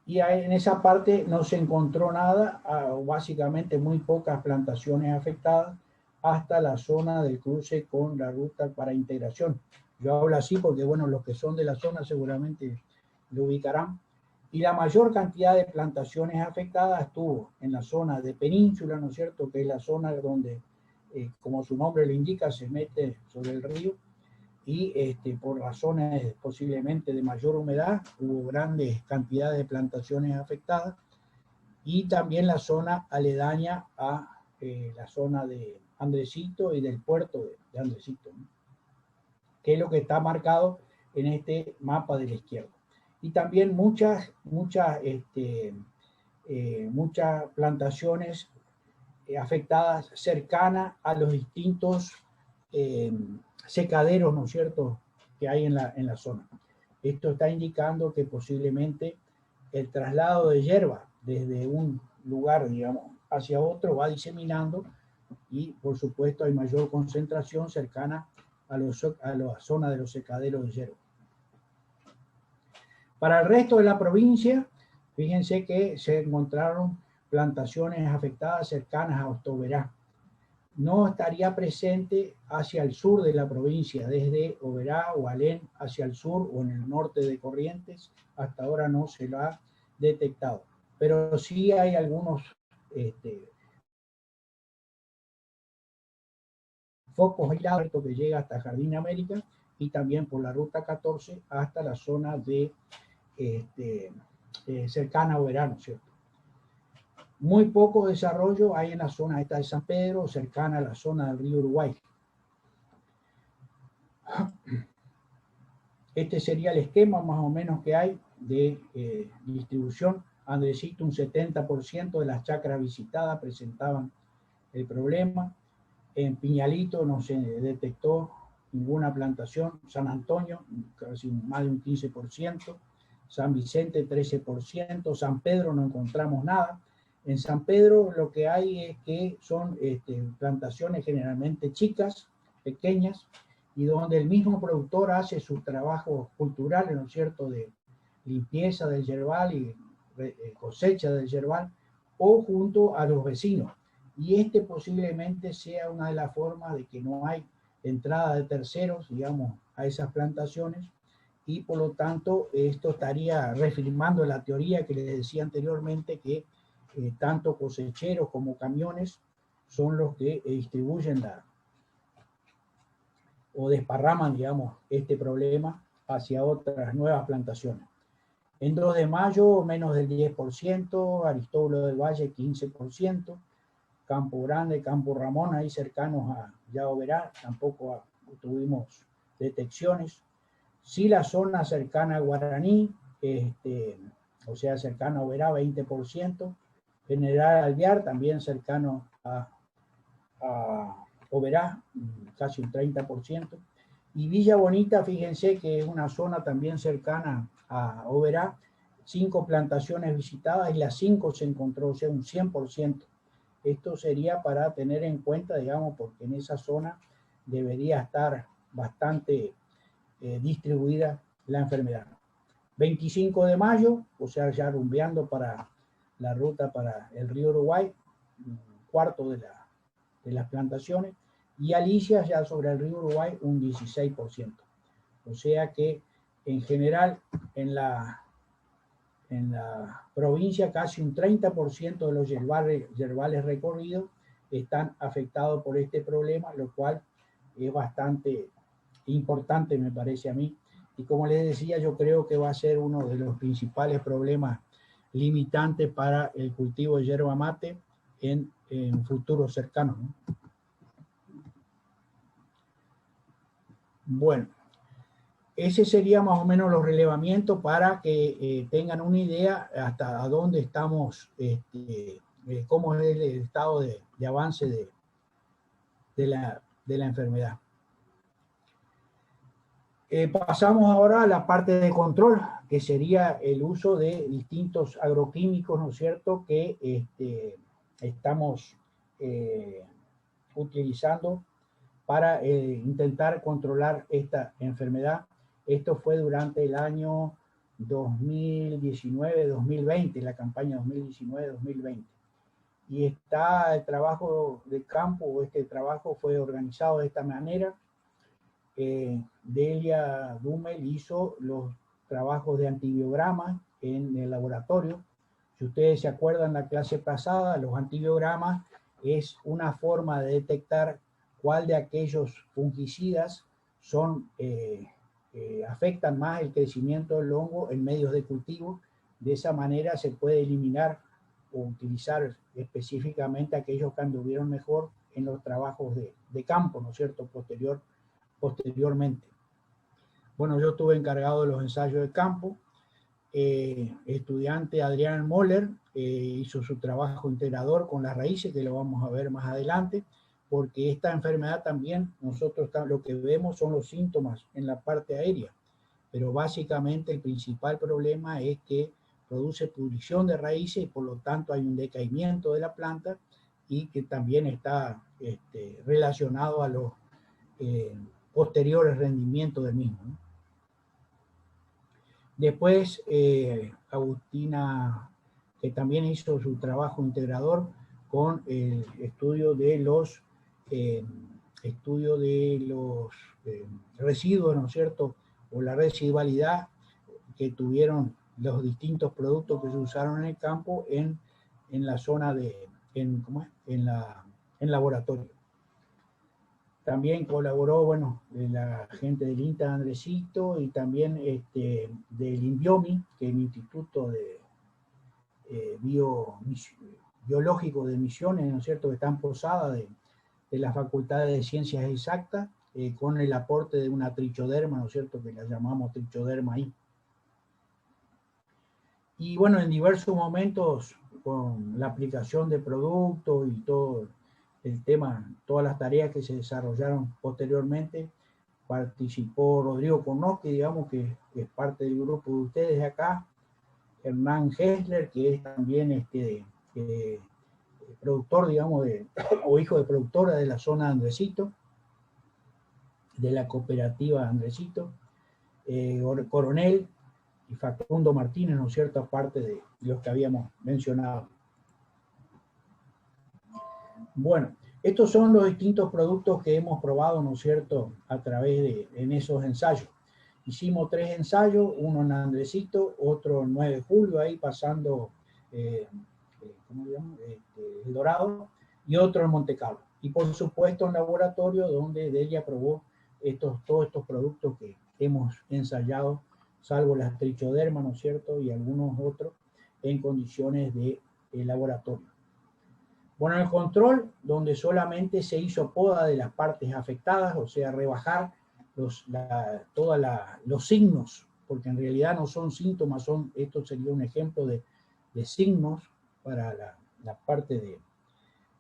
y en esa parte no se encontró nada, básicamente muy pocas plantaciones afectadas, hasta la zona del cruce con la ruta para integración. Yo hablo así porque, bueno, los que son de la zona seguramente lo ubicarán. Y la mayor cantidad de plantaciones afectadas estuvo en la zona de península, ¿no es cierto?, que es la zona donde, como su nombre lo indica, se mete sobre el río, y por razones posiblemente de mayor humedad, hubo grandes cantidades de plantaciones afectadas, y también la zona aledaña a la zona de Andresito y del puerto de Andresito, ¿no?, que es lo que está marcado en este mapa de la izquierda. Y también muchas plantaciones afectadas cercanas a los distintos secaderos, ¿no es cierto?, que hay en la zona. Esto está indicando que posiblemente el traslado de hierba desde un lugar, digamos, hacia otro va diseminando, y por supuesto hay mayor concentración cercana a la zona de los secaderos de hierba. Para el resto de la provincia, fíjense que se encontraron plantaciones afectadas cercanas a Oberá. No estaría presente hacia el sur de la provincia, desde Oberá o Alén hacia el sur o en el norte de Corrientes, hasta ahora no se lo ha detectado. Pero sí hay algunos focos aislados que llega hasta Jardín América, y también por la ruta 14 hasta la zona de cercana a Oberá, ¿no es cierto? Muy poco desarrollo hay en la zona esta de San Pedro, cercana a la zona del río Uruguay. Este sería el esquema más o menos que hay de distribución. Andresito, un 70% de las chacras visitadas presentaban el problema. En Piñalito no se detectó ninguna plantación. San Antonio, casi más de un 15%. San Vicente, 13%. San Pedro no encontramos nada. En San Pedro lo que hay es que son plantaciones generalmente chicas, pequeñas, y donde el mismo productor hace sus trabajos culturales, ¿no es cierto?, de limpieza del yerbal y cosecha del yerbal, o junto a los vecinos. Y posiblemente sea una de las formas de que no hay entrada de terceros, digamos, a esas plantaciones, y por lo tanto esto estaría reafirmando la teoría que les decía anteriormente, que tanto cosecheros como camiones son los que distribuyen o desparraman, digamos, este problema hacia otras nuevas plantaciones. En 2 de Mayo, menos del 10%, Aristóbulo del Valle, 15%, Campo Grande, Campo Ramón, ahí cercanos a Yaoberá, tampoco tuvimos detecciones. Sí, la zona cercana a Guaraní, o sea, cercana a Oberá, 20%, General Alvear, también cercano a Oberá, casi un 30%. Y Villa Bonita, fíjense que es una zona también cercana a Oberá, 5 plantaciones visitadas y las 5 se encontró, o sea, un 100%. Esto sería para tener en cuenta, digamos, porque en esa zona debería estar bastante distribuida la enfermedad. 25 de mayo, o sea, ya rumbeando para la ruta para el río Uruguay, 1/4 de las plantaciones, y Alicia ya sobre el río Uruguay un 16%. O sea que en general en la provincia casi un 30% de los yerbales recorridos están afectados por este problema, lo cual es bastante importante, me parece a mí. Y como les decía, yo creo que va a ser uno de los principales problemas limitantes para el cultivo de yerba mate en futuro cercano, ¿no? Bueno, ese sería más o menos los relevamientos para que tengan una idea hasta a dónde estamos, cómo es el estado de avance de la enfermedad. Pasamos ahora a la parte de control, que sería el uso de distintos agroquímicos, ¿no es cierto?, que estamos utilizando para intentar controlar esta enfermedad. Esto fue durante el año 2019-2020, la campaña 2019-2020. Y está el trabajo de campo, este trabajo fue organizado de esta manera. Delia Dummel hizo los trabajos de antibiogramas en el laboratorio. Si ustedes se acuerdan la clase pasada, los antibiogramas es una forma de detectar cuál de aquellos fungicidas afectan más el crecimiento del hongo en medios de cultivo. De esa manera se puede eliminar o utilizar específicamente aquellos que anduvieron mejor en los trabajos de campo, ¿no es cierto?, posteriormente. Bueno, yo estuve encargado de los ensayos de campo. Estudiante Adrián Moller hizo su trabajo integrador con las raíces, que lo vamos a ver más adelante, porque esta enfermedad también, nosotros lo que vemos son los síntomas en la parte aérea, pero básicamente el principal problema es que produce pudrición de raíces y por lo tanto hay un decaimiento de la planta y que también está relacionado a los posteriores rendimientos del mismo, ¿no? Después, Agustina, que también hizo su trabajo integrador con el estudio de los residuos, ¿no es cierto?, o la residualidad que tuvieron los distintos productos que se usaron en el campo en la zona en laboratorio. También colaboró, bueno, la gente del INTA Andresito y también del INBIOMI, que es el Instituto Biológico de Misiones, ¿no es cierto?, que está en Posada de la Facultad de Ciencias Exactas, con el aporte de una trichoderma, ¿no es cierto?, que la llamamos trichoderma ahí. Y bueno, en diversos momentos, con la aplicación de productos y todo el tema, todas las tareas que se desarrollaron posteriormente, participó Rodrigo Kornowski, digamos que es parte del grupo de ustedes acá, Hernán Hessler, que es también productor, digamos, o hijo de productora de la zona de Andresito, de la cooperativa Andresito, Coronel y Facundo Martínez, ¿no es cierto?, aparte de los que habíamos mencionado. Bueno, estos son los distintos productos que hemos probado, ¿no es cierto?, a través en esos ensayos. Hicimos 3 ensayos, uno en Andresito, otro en 9 de julio, ahí pasando, ¿cómo se llama?, El Dorado, y otro en Monte Carlo. Y por supuesto en laboratorio, donde Delia probó todos estos productos que hemos ensayado, salvo las trichodermas, ¿no es cierto?, y algunos otros en condiciones de laboratorio. Bueno, el control, donde solamente se hizo poda de las partes afectadas, o sea, rebajar los signos, porque en realidad no son síntomas, esto sería un ejemplo de signos para la parte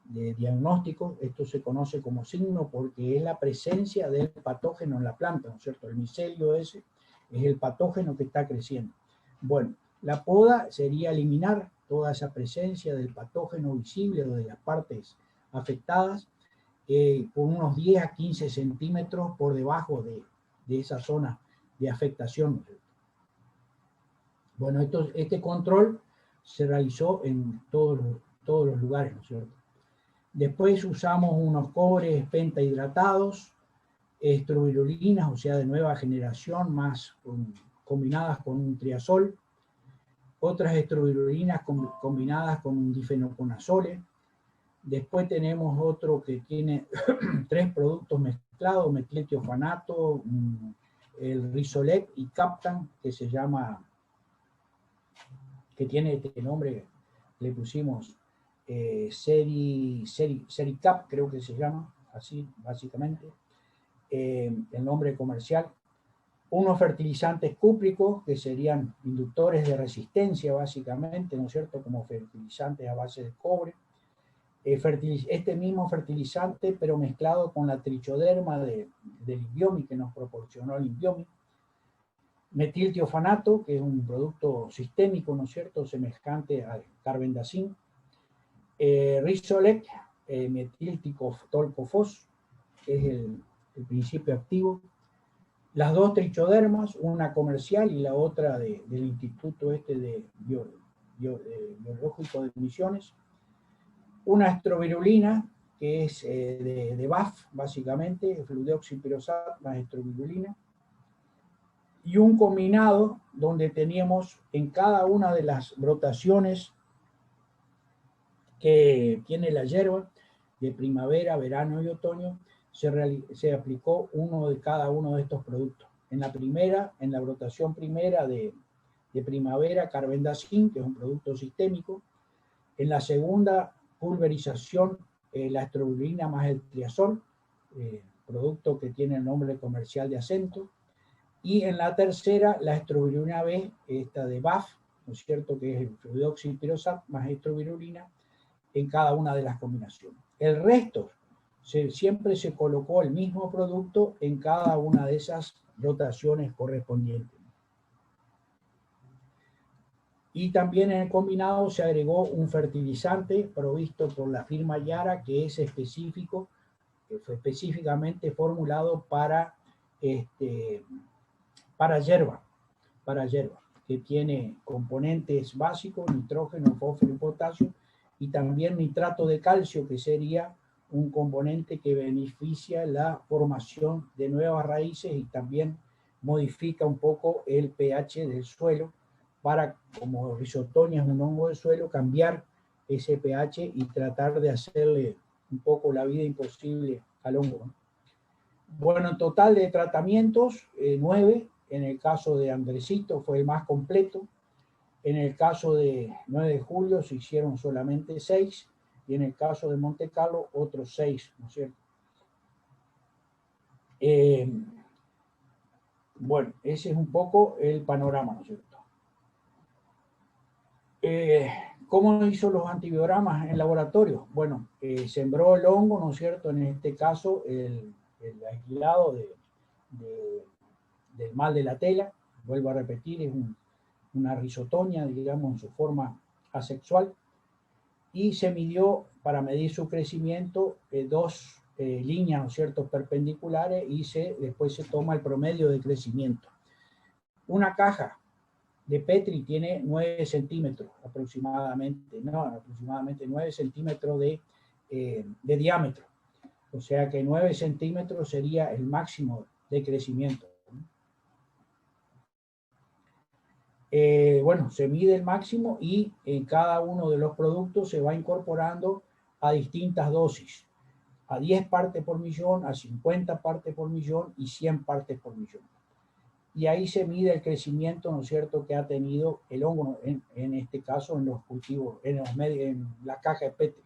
de diagnóstico. Esto se conoce como signo porque es la presencia del patógeno en la planta, ¿no es cierto? El micelio ese es el patógeno que está creciendo. Bueno, la poda sería eliminar toda esa presencia del patógeno visible o de las partes afectadas por unos 10 a 15 centímetros por debajo de esa zona de afectación. Bueno, este control se realizó en todos los lugares, ¿no es cierto? Después usamos unos cobres pentahidratados, estrobirulinas, o sea, de nueva generación, más combinadas con un triazol, otras estrobirulinas combinadas con un difenoconazole. Después tenemos otro que tiene 3 productos mezclados, metiltiofanato, el Risolec y Captan, que se llama, que tiene este nombre, le pusimos Sericap, creo que se llama, así básicamente, el nombre comercial. Unos fertilizantes cúpricos, que serían inductores de resistencia básicamente, ¿no es cierto?, como fertilizantes a base de cobre. Este mismo fertilizante, pero mezclado con la trichoderma del Inbiomi, que nos proporcionó el Inbiomi. Metiltiofanato, que es un producto sistémico, ¿no es cierto?, semejante al carbendazim. Risolec, metiltolcofos, que es el principio activo. Las 2 trichodermas, una comercial y la otra del Instituto Biológico de Misiones. Una estrovirulina, que es de BAF, básicamente, fludeoxipirosat más estrovirulina. Y un combinado donde teníamos en cada una de las brotaciones que tiene la hierba, de primavera, verano y otoño, se aplicó uno de cada uno de estos productos. En la primera, en la brotación primera de primavera, carbendazim, que es un producto sistémico. En la segunda pulverización, la estrobilurina más el triazol, producto que tiene el nombre comercial de Acento. Y en la tercera, la estrobilurina B, esta de BAF, ¿no es cierto?, que es el fludeoxipirosat más estrobilurina, en cada una de las combinaciones. El resto, siempre se colocó el mismo producto en cada una de esas rotaciones correspondientes. Y también en el combinado se agregó un fertilizante provisto por la firma Yara, que es específico, que fue específicamente formulado para hierba, que tiene componentes básicos, nitrógeno, fósforo y potasio, y también nitrato de calcio, que sería un componente que beneficia la formación de nuevas raíces y también modifica un poco el pH del suelo para, como Rhizotonia es un hongo del suelo, cambiar ese pH y tratar de hacerle un poco la vida imposible al hongo. Bueno, en total de tratamientos, 9. En el caso de Andresito fue el más completo. En el caso de 9 de julio se hicieron solamente 6. Y en el caso de Monte Carlo, otros 6, ¿no es cierto? Bueno, ese es un poco el panorama, ¿no es cierto? ¿Cómo hizo los antibiogramas en laboratorio? Bueno, sembró el hongo, ¿no es cierto? En este caso, el aislado del mal de la tela, vuelvo a repetir, es una Rhizotonia, digamos, en su forma asexual, y se midió, para medir su crecimiento, 2 líneas, ¿no es cierto?, perpendiculares, y después se toma el promedio de crecimiento. Una caja de Petri tiene 9 centímetros aproximadamente, aproximadamente 9 centímetros de diámetro. O sea que 9 centímetros sería el máximo de crecimiento. Bueno, se mide el máximo y en cada uno de los productos se va incorporando a distintas dosis, a 10 partes por millón, a 50 partes por millón y 100 partes por millón. Y ahí se mide el crecimiento, ¿no es cierto?, que ha tenido el hongo, en este caso en los cultivos, en la caja de Petri.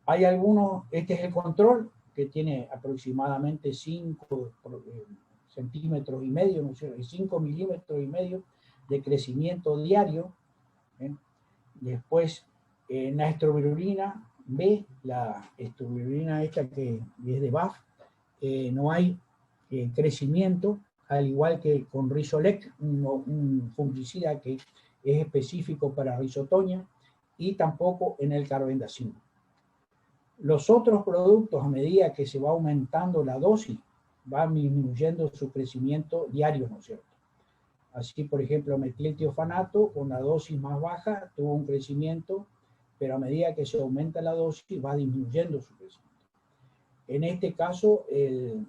Hay algunos, este es el control, que tiene aproximadamente 5 centímetros y medio, ¿no es cierto?, 5 milímetros y medio de crecimiento diario. Después, en la estrovirulina B, la estrovirulina esta que es de BAF, no hay crecimiento, al igual que con Risolec, un fungicida que es específico para Rhizotonia, y tampoco en el carbendazim. Los otros productos, a medida que se va aumentando la dosis, va disminuyendo su crecimiento diario, ¿no es cierto? Así, por ejemplo, metiltiofanato, con la dosis más baja, tuvo un crecimiento pero a medida que se aumenta la dosis va disminuyendo su crecimiento. En este caso, el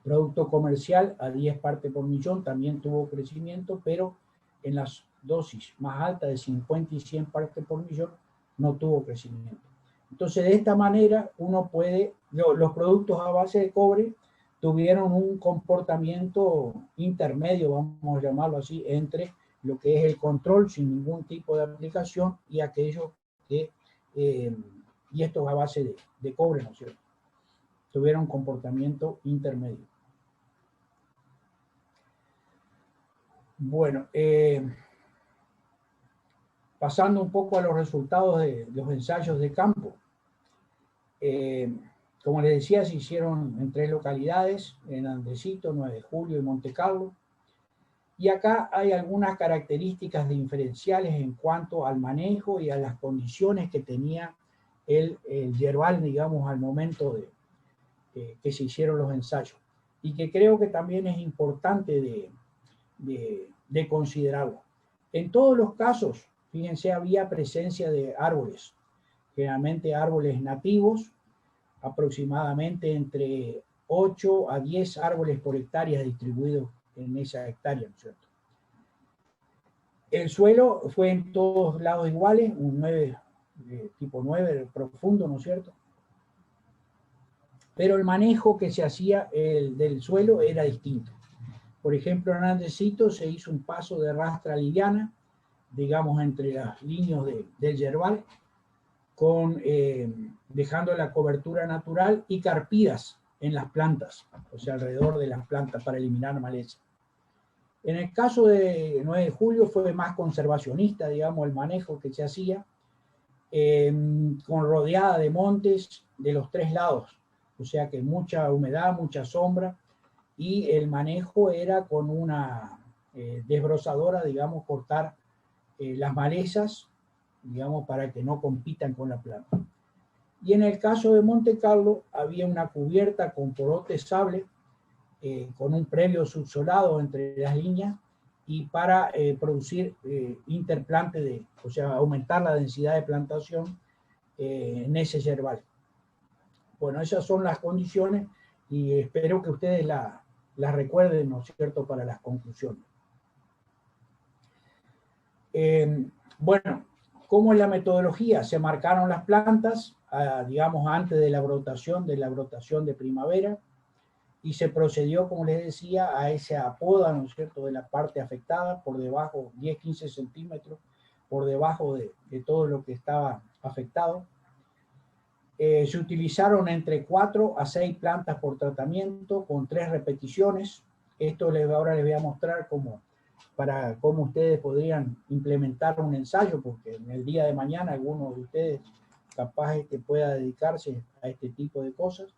producto comercial a 10 partes por millón también tuvo crecimiento, pero en las dosis más altas de 50 y 100 partes por millón no tuvo crecimiento. Entonces, de esta manera, uno puede, los productos a base de cobre tuvieron un comportamiento intermedio, vamos a llamarlo así, entre lo que es el control sin ningún tipo de aplicación y aquello que, y estos a base de cobre, ¿no es cierto? Tuvieron un comportamiento intermedio. Bueno, pasando un poco a los resultados de los ensayos de campo. Como les decía, se hicieron en 3 localidades, en Andresito, 9 de Julio y Monte Carlo. Y acá hay algunas características diferenciales en cuanto al manejo y a las condiciones que tenía el yerbal, digamos, al momento que se hicieron los ensayos. Y que creo que también es importante de considerarlo. En todos los casos, fíjense, había presencia de árboles, generalmente árboles nativos, aproximadamente entre 8 a 10 árboles por hectárea distribuidos en esa hectárea, ¿no es cierto? El suelo fue en todos lados iguales, un 9, tipo 9 profundo, ¿no es cierto? Pero el manejo que se hacía del suelo era distinto. Por ejemplo, en Andresito se hizo un paso de rastra liviana, digamos, entre las líneas del yerbal, dejando la cobertura natural y carpidas en las plantas, o sea, alrededor de las plantas para eliminar maleza. En el caso de 9 de Julio fue más conservacionista, digamos, el manejo que se hacía, con rodeada de montes de los 3 lados, o sea que mucha humedad, mucha sombra, y el manejo era con una desbrozadora, digamos, cortar las malezas, digamos, para que no compitan con la planta. Y en el caso de Monte Carlo había una cubierta con porote sable, con un previo subsolado entre las líneas, y para producir interplante, o sea, aumentar la densidad de plantación en ese yerbal. Bueno, esas son las condiciones y espero que ustedes las recuerden, ¿no es cierto?, para las conclusiones. Bueno, ¿cómo es la metodología? Se marcaron las plantas, digamos, antes de la brotación de primavera, y se procedió, como les decía, a esa poda, ¿no es cierto?, de la parte afectada, por debajo, 10-15 centímetros, por debajo de todo lo que estaba afectado. Se utilizaron entre 4 a 6 plantas por tratamiento, con 3 repeticiones. Esto ahora les voy a mostrar cómo ustedes podrían implementar un ensayo, porque en el día de mañana alguno de ustedes capaz que pueda dedicarse a este tipo de cosas.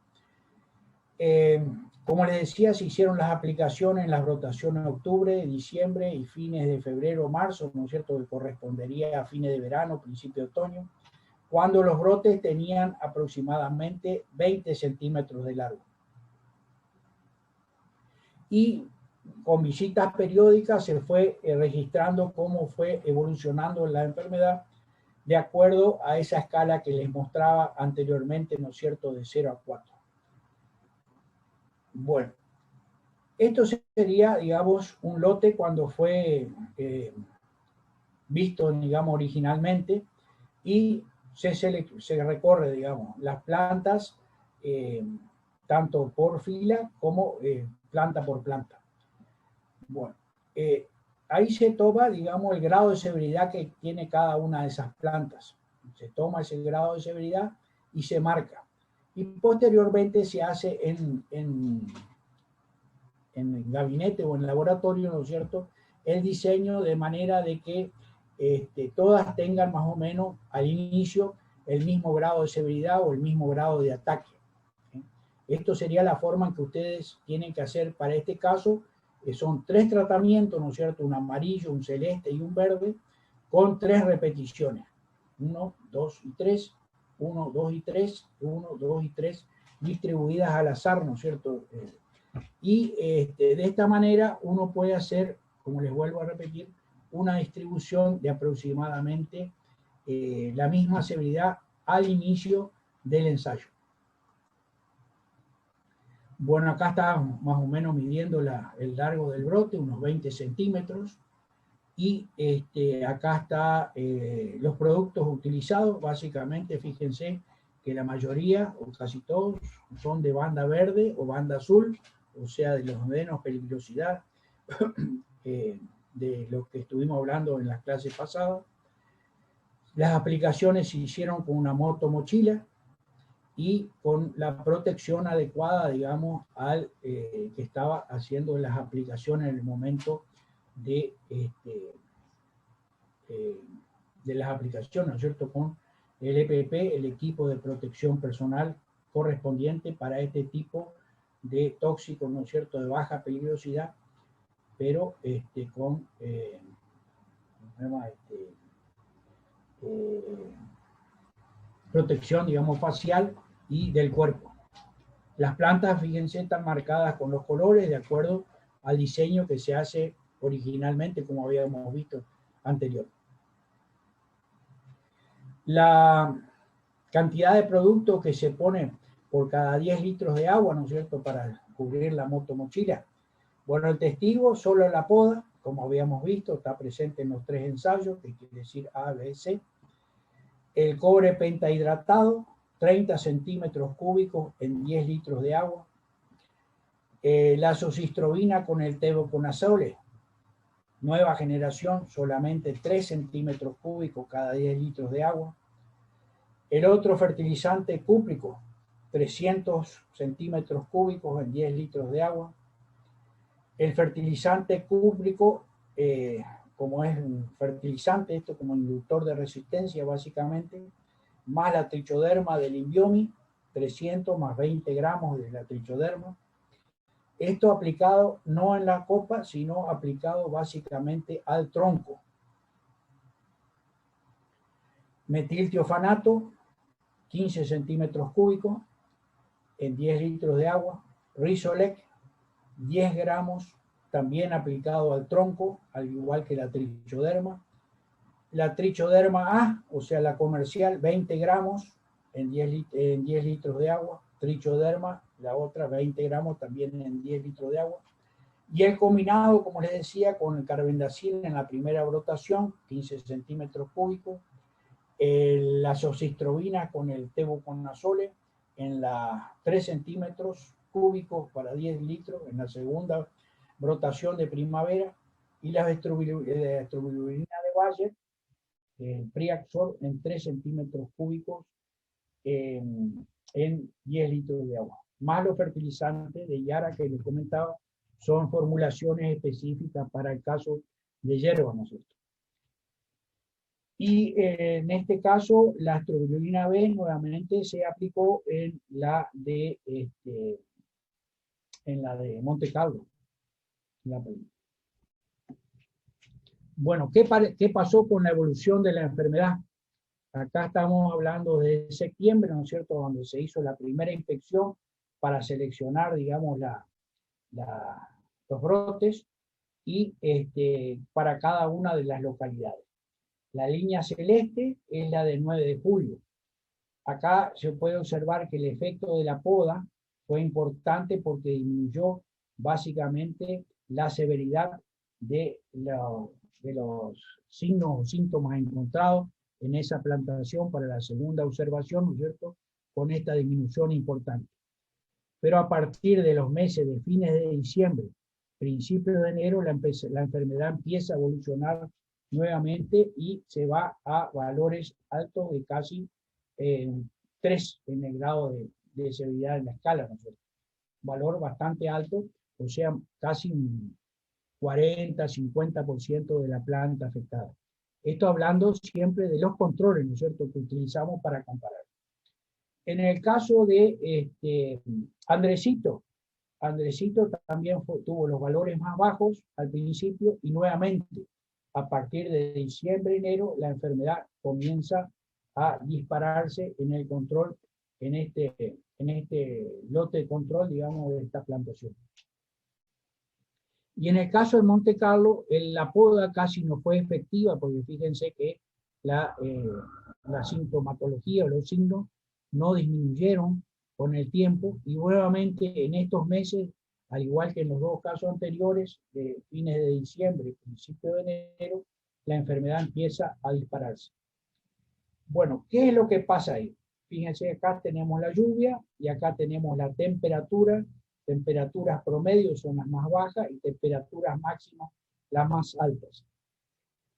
Como les decía, se hicieron las aplicaciones en las rotaciones de octubre, diciembre y fines de febrero, marzo, ¿no es cierto?, que correspondería a fines de verano, principio de otoño, cuando los brotes tenían aproximadamente 20 centímetros de largo. Y con visitas periódicas se fue registrando cómo fue evolucionando la enfermedad de acuerdo a esa escala que les mostraba anteriormente, ¿no es cierto?, de 0 a 4. Bueno, esto sería, digamos, un lote cuando fue visto, digamos, originalmente, y se recorre, digamos, las plantas tanto por fila como planta por planta. Bueno, ahí se toma, digamos, el grado de severidad que tiene cada una de esas plantas. Se toma ese grado de severidad y se marca. Y posteriormente se hace en gabinete o en laboratorio, ¿no es cierto?, el diseño de manera de que todas tengan más o menos al inicio el mismo grado de severidad o el mismo grado de ataque. Esto sería la forma en que ustedes tienen que hacer para este caso. Son 3 tratamientos, ¿no es cierto?, un amarillo, un celeste y un verde, con 3 repeticiones. 1, 2 y 3, 1, 2 y 3, 1, 2 y 3, distribuidas al azar, ¿no es cierto? Y de esta manera uno puede hacer, como les vuelvo a repetir, una distribución de aproximadamente la misma severidad al inicio del ensayo. Bueno, acá está más o menos midiendo el largo del brote, unos 20 centímetros. Y acá está los productos utilizados. Básicamente, fíjense que la mayoría, o casi todos, son de banda verde o banda azul, o sea, de los menos peligrosidad, de lo que estuvimos hablando en las clases pasadas. Las aplicaciones se hicieron con una moto mochila y con la protección adecuada, digamos, al que estaba haciendo las aplicaciones en el momento de las aplicaciones, ¿no es cierto?, con el EPP, el equipo de protección personal correspondiente para este tipo de tóxicos, ¿no es cierto?, de baja peligrosidad, pero con protección, digamos, facial y del cuerpo. Las plantas, fíjense, están marcadas con los colores de acuerdo al diseño que se hace originalmente, como habíamos visto anterior. La cantidad de productos que se pone por cada 10 litros de agua, ¿no es cierto?, para cubrir la moto mochila. Bueno, el testigo, solo la poda, como habíamos visto, está presente en los 3 ensayos, que quiere decir A, B, C. El cobre pentahidratado, 30 centímetros cúbicos en 10 litros de agua. La azoxystrobina con el tebuconazole, nueva generación, solamente 3 centímetros cúbicos cada 10 litros de agua. El otro fertilizante cúprico, 300 centímetros cúbicos en 10 litros de agua. El fertilizante cúprico, como es un fertilizante, esto como inductor de resistencia básicamente, más la trichoderma del Imbiomi, 300 más 20 gramos de la trichoderma. Esto aplicado no en la copa, sino aplicado básicamente al tronco. Metiltiofanato, 15 centímetros cúbicos en 10 litros de agua. Risolec, 10 gramos, también aplicado al tronco, al igual que la trichoderma. La trichoderma A, o sea, la comercial, 20 gramos en 10 litros de agua. Trichoderma, la otra, 20 gramos también en 10 litros de agua. Y el combinado, como les decía, con el carbendazil en la primera brotación, 15 centímetros cúbicos. La azoxystrobina con el tebuconazole en la 3 centímetros cúbicos para 10 litros en la segunda brotación de primavera. Y la estrobilurina de Bayer, el Priaxor, en 3 centímetros cúbicos en 10 litros de agua. Más los fertilizantes de Yara que les comentaba, son formulaciones específicas para el caso de hierba, ¿no es cierto? Y en este caso, la astrobilurina B nuevamente se aplicó en la de Monte Carlo. Bueno, ¿qué pasó con la evolución de la enfermedad? Acá estamos hablando de septiembre, ¿no es cierto?, donde se hizo la primera inspección para seleccionar, digamos, los brotes y para cada una de las localidades. La línea celeste es la del 9 de julio. Acá se puede observar que el efecto de la poda fue importante porque disminuyó básicamente la severidad de los signos o síntomas encontrados en esa plantación para la segunda observación, ¿no es cierto?, con esta disminución importante. Pero a partir de los meses de fines de diciembre, principios de enero, la enfermedad empieza a evolucionar nuevamente y se va a valores altos de casi 3 en el grado de severidad en la escala, ¿no es cierto? Valor bastante alto, o sea, casi un 40-50% de la planta afectada. Esto hablando siempre de los controles, ¿no es cierto?, que utilizamos para comparar. En el caso de Andresito también tuvo los valores más bajos al principio y nuevamente a partir de diciembre, enero, la enfermedad comienza a dispararse en el control, en este lote de control, digamos, de esta plantación. Y en el caso de Monte Carlo, la poda casi no fue efectiva, porque fíjense que la sintomatología o los signos no disminuyeron con el tiempo, y nuevamente en estos meses, al igual que en los dos casos anteriores, de fines de diciembre, principio de enero, la enfermedad empieza a dispararse. Bueno, ¿qué es lo que pasa ahí? Fíjense, acá tenemos la lluvia y acá tenemos la temperatura. Temperaturas promedio son las más bajas y temperaturas máximas las más altas.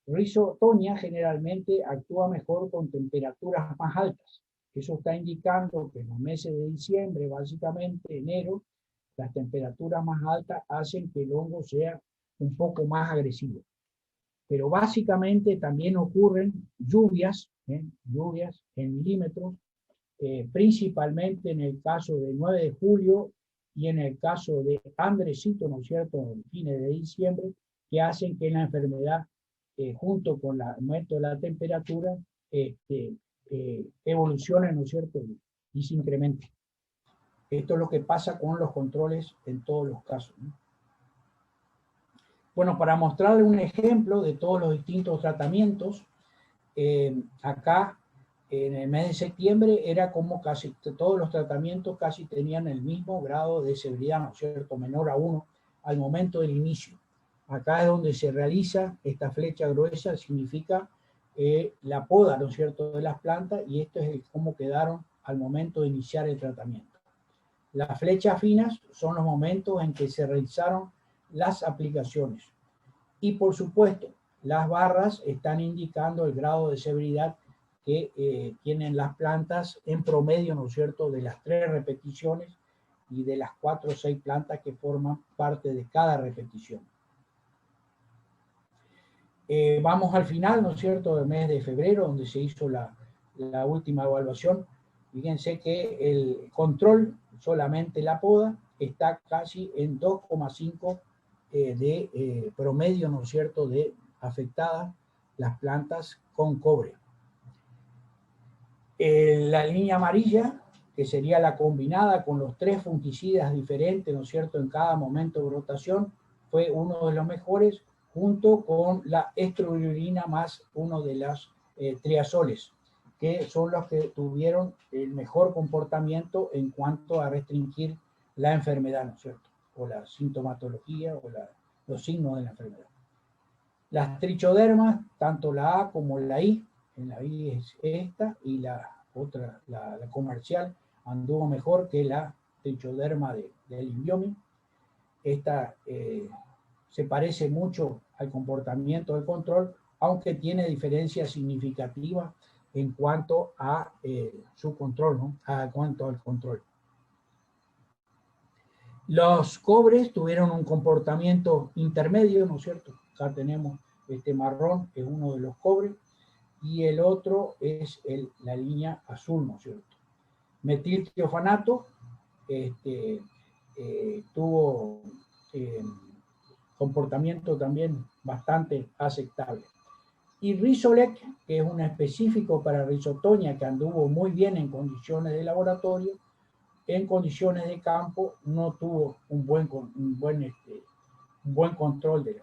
Rizotonia generalmente actúa mejor con temperaturas más altas. Eso está indicando que en los meses de diciembre, básicamente enero, las temperaturas más altas hacen que el hongo sea un poco más agresivo. Pero básicamente también ocurren lluvias en milímetros, principalmente en el caso del 9 de julio y en el caso de Andresito, ¿no es cierto?, en fines de diciembre, que hacen que la enfermedad, junto con el aumento de la temperatura, evolucione, ¿no es cierto?, y se incremente. Esto es lo que pasa con los controles en todos los casos, ¿no? Bueno, para mostrarle un ejemplo de todos los distintos tratamientos, acá en el mes de septiembre era como casi todos los tratamientos casi tenían el mismo grado de severidad, ¿no es cierto?, menor a 1 al momento del inicio. Acá es donde se realiza esta flecha gruesa, significa la poda, ¿no es cierto?, de las plantas, y esto es cómo quedaron al momento de iniciar el tratamiento. Las flechas finas son los momentos en que se realizaron las aplicaciones. Y por supuesto, las barras están indicando el grado de severidad que tienen las plantas en promedio, ¿no es cierto?, de las 3 repeticiones y de las 4 o 6 plantas que forman parte de cada repetición. Vamos al final, ¿no es cierto?, del mes de febrero, donde se hizo la última evaluación. Fíjense que el control, solamente la poda, está casi en 2,5 de promedio, ¿no es cierto?, de afectadas las plantas con cobre. La línea amarilla, que sería la combinada con los 3 fungicidas diferentes, ¿no es cierto?, en cada momento de brotación, fue uno de los mejores, junto con la estrobilurina más uno de las triazoles, que son los que tuvieron el mejor comportamiento en cuanto a restringir la enfermedad, ¿no es cierto?, o la sintomatología o los signos de la enfermedad. Las trichodermas, tanto la A como la I, en la I es esta, y la otra, la comercial, anduvo mejor que la trichoderma del Imbiomi. Esta se parece mucho al comportamiento del control, aunque tiene diferencias significativas en cuanto a su control, ¿no?, en cuanto al control. Los cobres tuvieron un comportamiento intermedio, ¿no es cierto? Acá tenemos este marrón, que es uno de los cobres, y el otro es la línea azul, ¿no es cierto? Metiltiofanato tuvo comportamiento también bastante aceptable. Y Rizolec, que es un específico para Rizotonia, que anduvo muy bien en condiciones de laboratorio, en condiciones de campo no tuvo un buen control de la.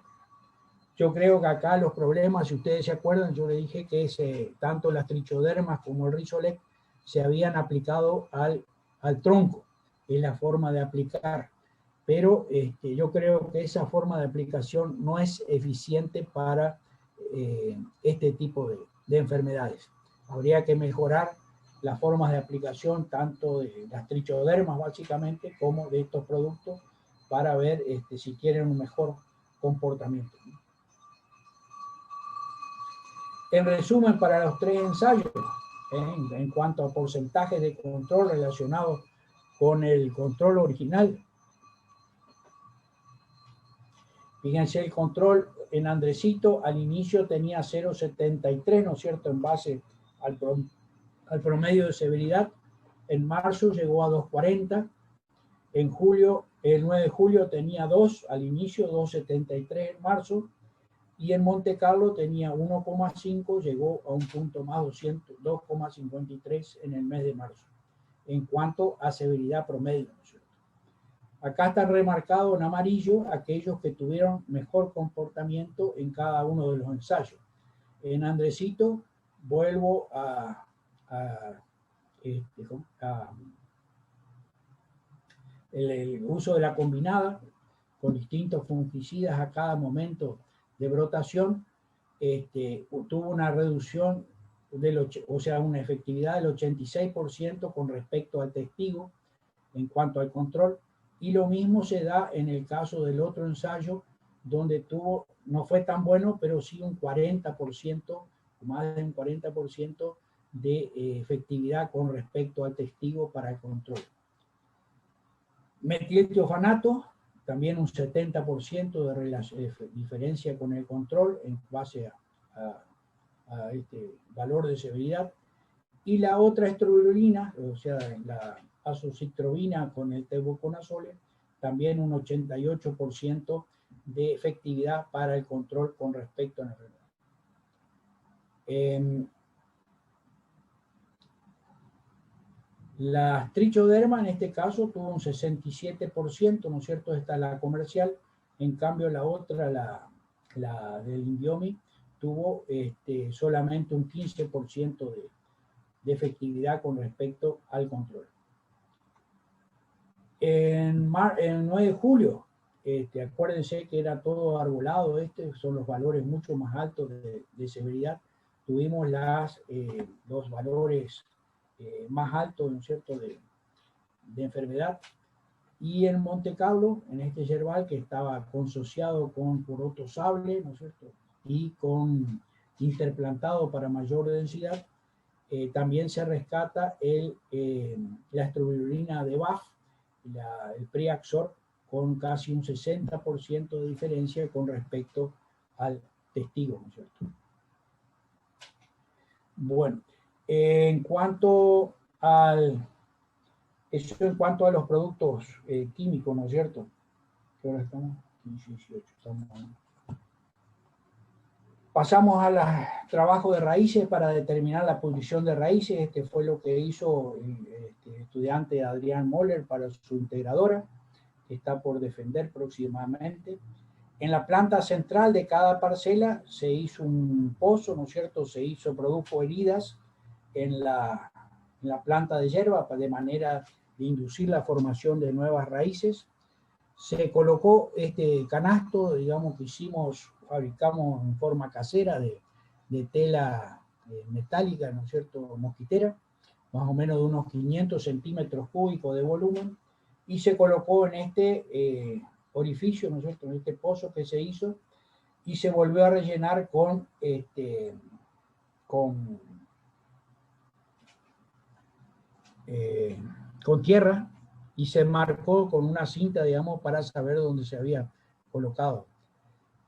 Yo creo que acá los problemas, si ustedes se acuerdan, yo le dije que tanto las trichodermas como el Rizolec se habían aplicado al tronco, es la forma de aplicar, pero yo creo que esa forma de aplicación no es eficiente para este tipo de enfermedades. Habría que mejorar las formas de aplicación tanto de las trichodermas básicamente como de estos productos para ver si quieren un mejor comportamiento. En resumen, para los 3 ensayos, en cuanto a porcentaje de control relacionado con el control original, fíjense, el control en Andresito al inicio tenía 0,73, ¿no es cierto?, en base al promedio de severidad. En marzo llegó a 2,40. En julio, el 9 de julio tenía 2 al inicio, 2,73 en marzo. Y en Monte Carlo tenía 1,5, llegó a un punto más, 2,53 en el mes de marzo, en cuanto a severidad promedio, ¿no es cierto? Acá están remarcados en amarillo aquellos que tuvieron mejor comportamiento en cada uno de los ensayos. En Andresito, vuelvo el uso de la combinada con distintos fungicidas a cada momento de brotación, tuvo una reducción, o sea, una efectividad del 86% con respecto al testigo en cuanto al control, y lo mismo se da en el caso del otro ensayo, donde no fue tan bueno, pero sí un 40%, más de un 40% de efectividad con respecto al testigo para el control. Metiltiofanato, también un 70% de diferencia con el control en base a este valor de severidad. Y la otra estrobilurina, o sea, la azocitrobina con el tebuconazole, también un 88% de efectividad para el control con respecto a la enfermedad. La trichoderma en este caso tuvo un 67%, ¿no es cierto? Esta es la comercial. En cambio la otra, la del Indiomi, tuvo solamente un 15% de efectividad con respecto al control. En 9 de julio, acuérdense que era todo arbolado, son los valores mucho más altos de severidad. Tuvimos los valores más altos, ¿no es cierto?, de enfermedad. Y en Monte Carlo, en este yerbal que estaba consociado con poroto sable, ¿no es cierto?, y con interplantado para mayor densidad, también se rescata la estrobilurina de BAF, el Priaxor, con casi un 60% de diferencia con respecto al testigo, ¿no es cierto? Bueno, en cuanto a los productos químicos, ¿no es cierto? ¿Qué hora estamos? 18, estamos. Pasamos al trabajo de raíces para determinar la pudrición de raíces. Este fue lo que hizo el estudiante Adrián Moller para su integradora, que está por defender próximamente. En la planta central de cada parcela se hizo un pozo, ¿no es cierto? Se produjo heridas en la planta de hierba de manera de inducir la formación de nuevas raíces. Se colocó este canasto, digamos, que fabricamos en forma casera de tela metálica, ¿no es cierto?, mosquitera, más o menos de unos 500 centímetros cúbicos de volumen, y se colocó en este orificio, ¿no es cierto?, en este pozo que se hizo, y se volvió a rellenar con tierra, y se marcó con una cinta, digamos, para saber dónde se había colocado.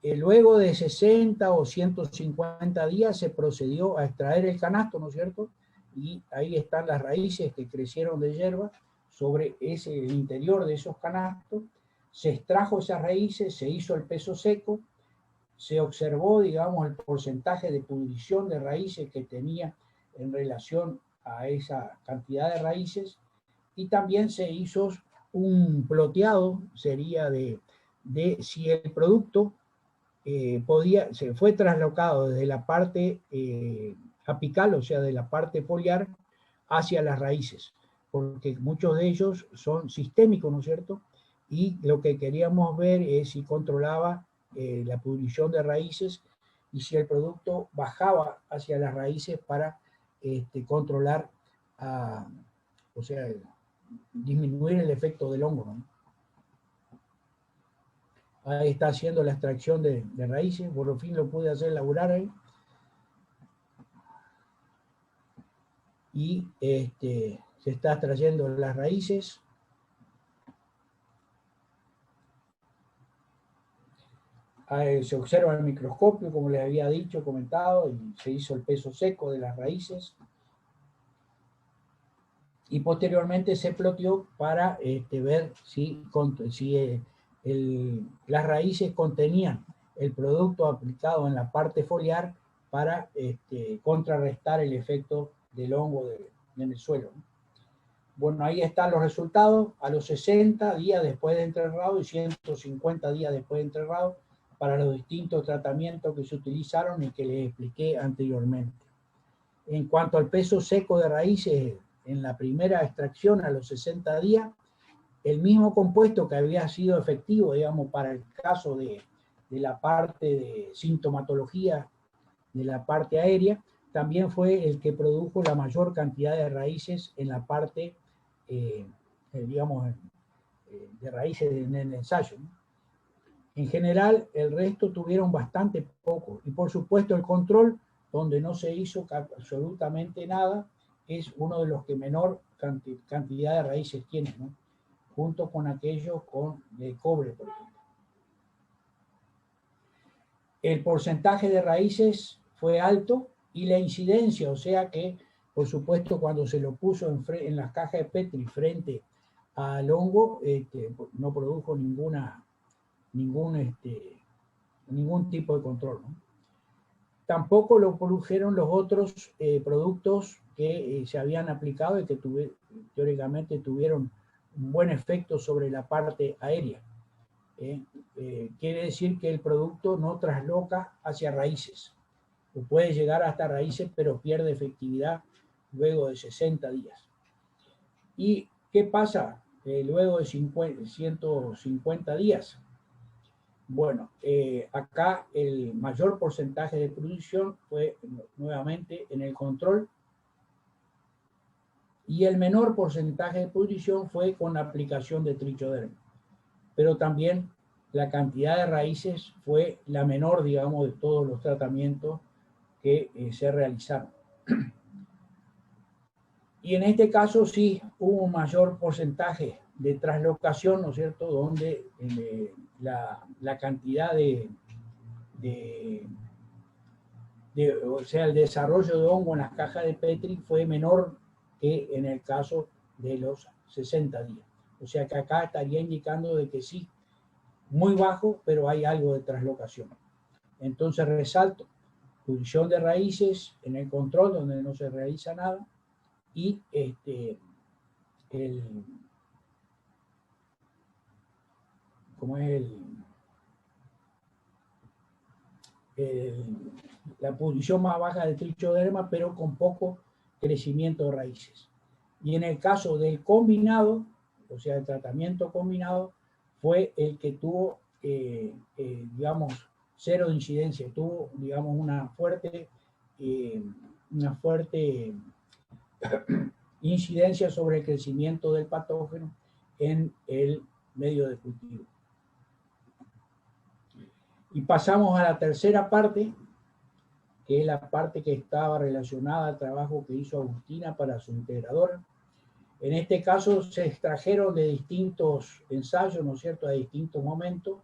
Luego de 60 o 150 días se procedió a extraer el canasto, ¿no es cierto? Y ahí están las raíces que crecieron de hierba sobre el interior de esos canastos. Se extrajo esas raíces, se hizo el peso seco, se observó, digamos, el porcentaje de pudrición de raíces que tenía en relación a esa cantidad de raíces, y también se hizo un ploteado, sería de si el producto se fue traslocado desde la parte apical, o sea, de la parte foliar, hacia las raíces, porque muchos de ellos son sistémicos, ¿no es cierto? Y lo que queríamos ver es si controlaba la pudrición de raíces y si el producto bajaba hacia las raíces para controlar, o sea, disminuir el efecto del hongo, ¿no? Ahí está haciendo la extracción de raíces, por fin lo pude hacer laburar ahí. Y se está extrayendo las raíces. Ahí se observa el microscopio, como les había dicho, comentado, y se hizo el peso seco de las raíces. Y posteriormente se ploteó para ver si las raíces contenían el producto aplicado en la parte foliar para contrarrestar el efecto del hongo en el suelo, ¿no? Bueno, ahí están los resultados a los 60 días después de enterrado y 150 días después de enterrado para los distintos tratamientos que se utilizaron y que les expliqué anteriormente. En cuanto al peso seco de raíces, en la primera extracción a los 60 días, el mismo compuesto que había sido efectivo, digamos, para el caso de la parte de sintomatología de la parte aérea, también fue el que produjo la mayor cantidad de raíces en la parte, digamos, de raíces en el ensayo, ¿no? En general, el resto tuvieron bastante poco. Y por supuesto el control, donde no se hizo absolutamente nada, es uno de los que menor cantidad de raíces tiene, ¿no? Junto con aquellos de cobre, por ejemplo. El porcentaje de raíces fue alto y la incidencia, o sea que, por supuesto, cuando se lo puso en las cajas de Petri frente al hongo, no produjo ningún tipo de control, ¿no? Tampoco lo produjeron los otros productos que se habían aplicado y que teóricamente tuvieron un buen efecto sobre la parte aérea. Quiere decir que el producto no trasloca hacia raíces, o puede llegar hasta raíces, pero pierde efectividad luego de 60 días. ¿Y qué pasa luego de 150 días? Bueno, acá el mayor porcentaje de producción fue nuevamente en el control y el menor porcentaje de producción fue con la aplicación de trichoderma. Pero también la cantidad de raíces fue la menor, digamos, de todos los tratamientos que se realizaron. Y en este caso sí hubo un mayor porcentaje de traslocación, ¿no es cierto?, donde la cantidad o sea, el desarrollo de hongo en las cajas de Petri fue menor que en el caso de los 60 días. O sea que acá estaría indicando de que sí, muy bajo, pero hay algo de traslocación. Entonces resalto, pudrición de raíces en el control, donde no se realiza nada, y la pudrición más baja de trichoderma, pero con poco crecimiento de raíces. Y en el caso del combinado, o sea, el tratamiento combinado, fue el que tuvo, digamos, cero de incidencia, tuvo, digamos, una fuerte incidencia sobre el crecimiento del patógeno en el medio de cultivo. Y pasamos a la tercera parte, que es la parte que estaba relacionada al trabajo que hizo Agustina para su integradora. En este caso se extrajeron de distintos ensayos, ¿no es cierto?, a distintos momentos,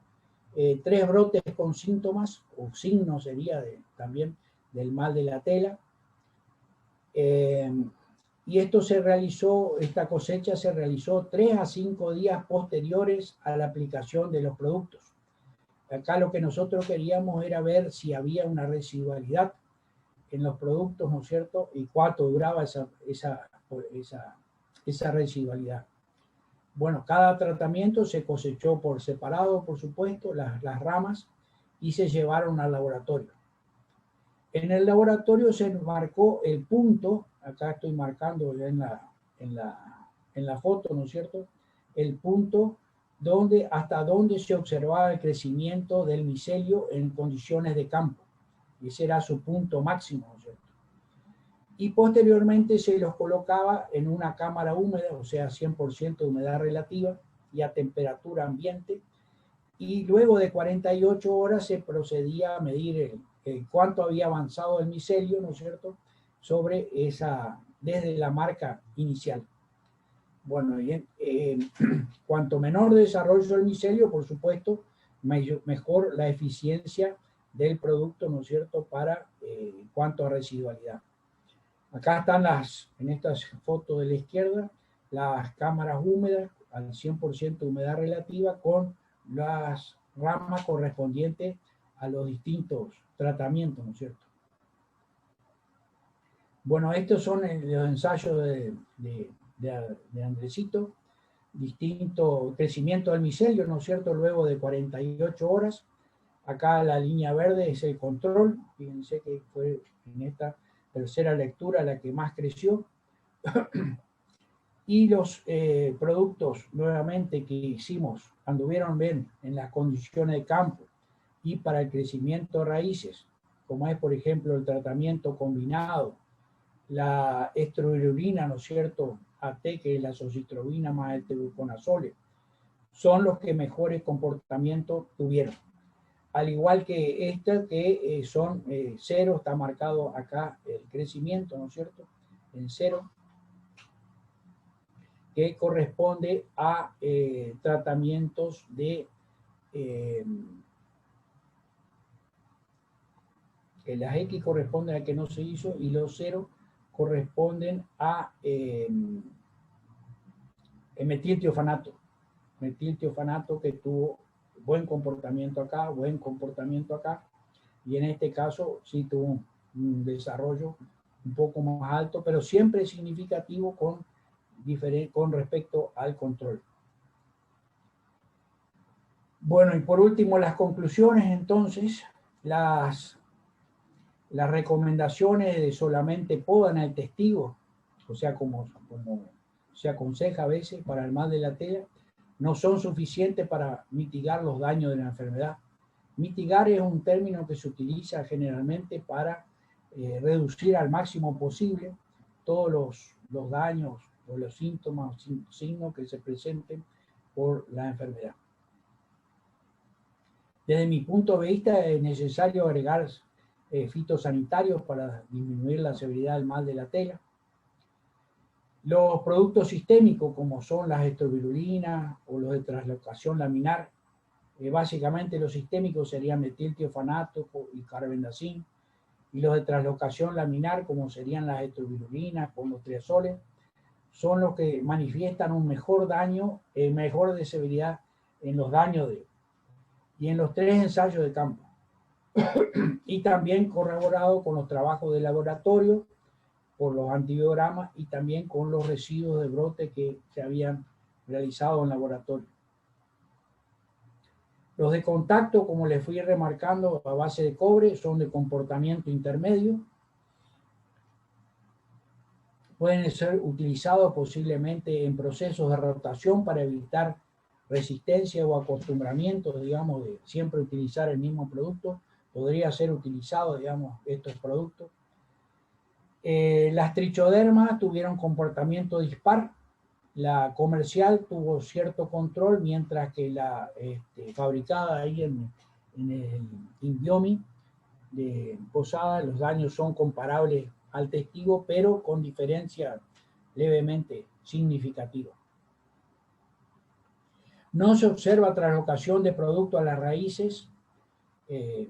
3 brotes con síntomas, o signos sería también del mal de la tela. Y esta cosecha se realizó 3 a 5 días posteriores a la aplicación de los productos. Acá lo que nosotros queríamos era ver si había una residualidad en los productos, ¿no es cierto?, y cuánto duraba esa residualidad. Bueno, cada tratamiento se cosechó por separado, por supuesto, las ramas, y se llevaron al laboratorio. En el laboratorio se marcó el punto, acá estoy marcando ya en la foto, ¿no es cierto?, el punto hasta donde se observaba el crecimiento del micelio en condiciones de campo. Ese era su punto máximo, ¿no es cierto? Y posteriormente se los colocaba en una cámara húmeda, o sea, 100% de humedad relativa y a temperatura ambiente, y luego de 48 horas se procedía a medir cuánto había avanzado el micelio, ¿no es cierto?, desde la marca inicial. Bueno, cuanto menor desarrollo del micelio, por supuesto, mejor la eficiencia del producto, ¿no es cierto?, para cuanto a residualidad. Acá están en estas fotos de la izquierda, las cámaras húmedas al 100% de humedad relativa con las ramas correspondientes a los distintos tratamientos, ¿no es cierto? Bueno, estos son los ensayos de Andresito, distinto crecimiento del micelio, ¿no es cierto?, luego de 48 horas. Acá la línea verde es el control, fíjense que fue en esta tercera lectura la que más creció. Y los productos nuevamente que hicimos anduvieron bien en las condiciones de campo y para el crecimiento de raíces, como es por ejemplo el tratamiento combinado, la estrobilurina, ¿no es cierto?, AT, que es la azoxystrobina más el tebuconazole, son los que mejores comportamientos tuvieron. Al igual que esta, que son cero, está marcado acá el crecimiento, ¿no es cierto?, en cero, que corresponde a tratamientos de las X corresponden a que no se hizo y los 0 corresponden a metiltiofanato. Metiltiofanato que tuvo buen comportamiento acá, y en este caso sí tuvo un desarrollo un poco más alto, pero siempre significativo con respecto al control. Bueno, y por último las conclusiones, entonces, las recomendaciones de solamente podan al testigo, o sea, como se aconseja a veces para el mal de la tela, no son suficientes para mitigar los daños de la enfermedad. Mitigar es un término que se utiliza generalmente para reducir al máximo posible todos los daños o los síntomas o signos que se presenten por la enfermedad. Desde mi punto de vista es necesario agregar fitosanitarios para disminuir la severidad del mal de la tela. Los productos sistémicos como son las estrobilulinas o los de translocación laminar, básicamente los sistémicos serían metiltiofanato y carbendazim, y los de translocación laminar como serían las estrobilulinas con los triazoles, son los que manifiestan un mejor daño, mejor de severidad en los daños y en los 3 ensayos de campo. Y también corroborado con los trabajos de laboratorio, por los antibiogramas y también con los residuos de brote que se habían realizado en laboratorio. Los de contacto, como les fui remarcando, a base de cobre, son de comportamiento intermedio. Pueden ser utilizados posiblemente en procesos de rotación para evitar resistencia o acostumbramiento, digamos, de siempre utilizar el mismo producto. Podría ser utilizado, digamos, estos productos. Las trichodermas tuvieron comportamiento dispar. La comercial tuvo cierto control, mientras que la fabricada ahí en el Inbiomi de Posada, los daños son comparables al testigo, pero con diferencia levemente significativa. No se observa translocación de producto a las raíces,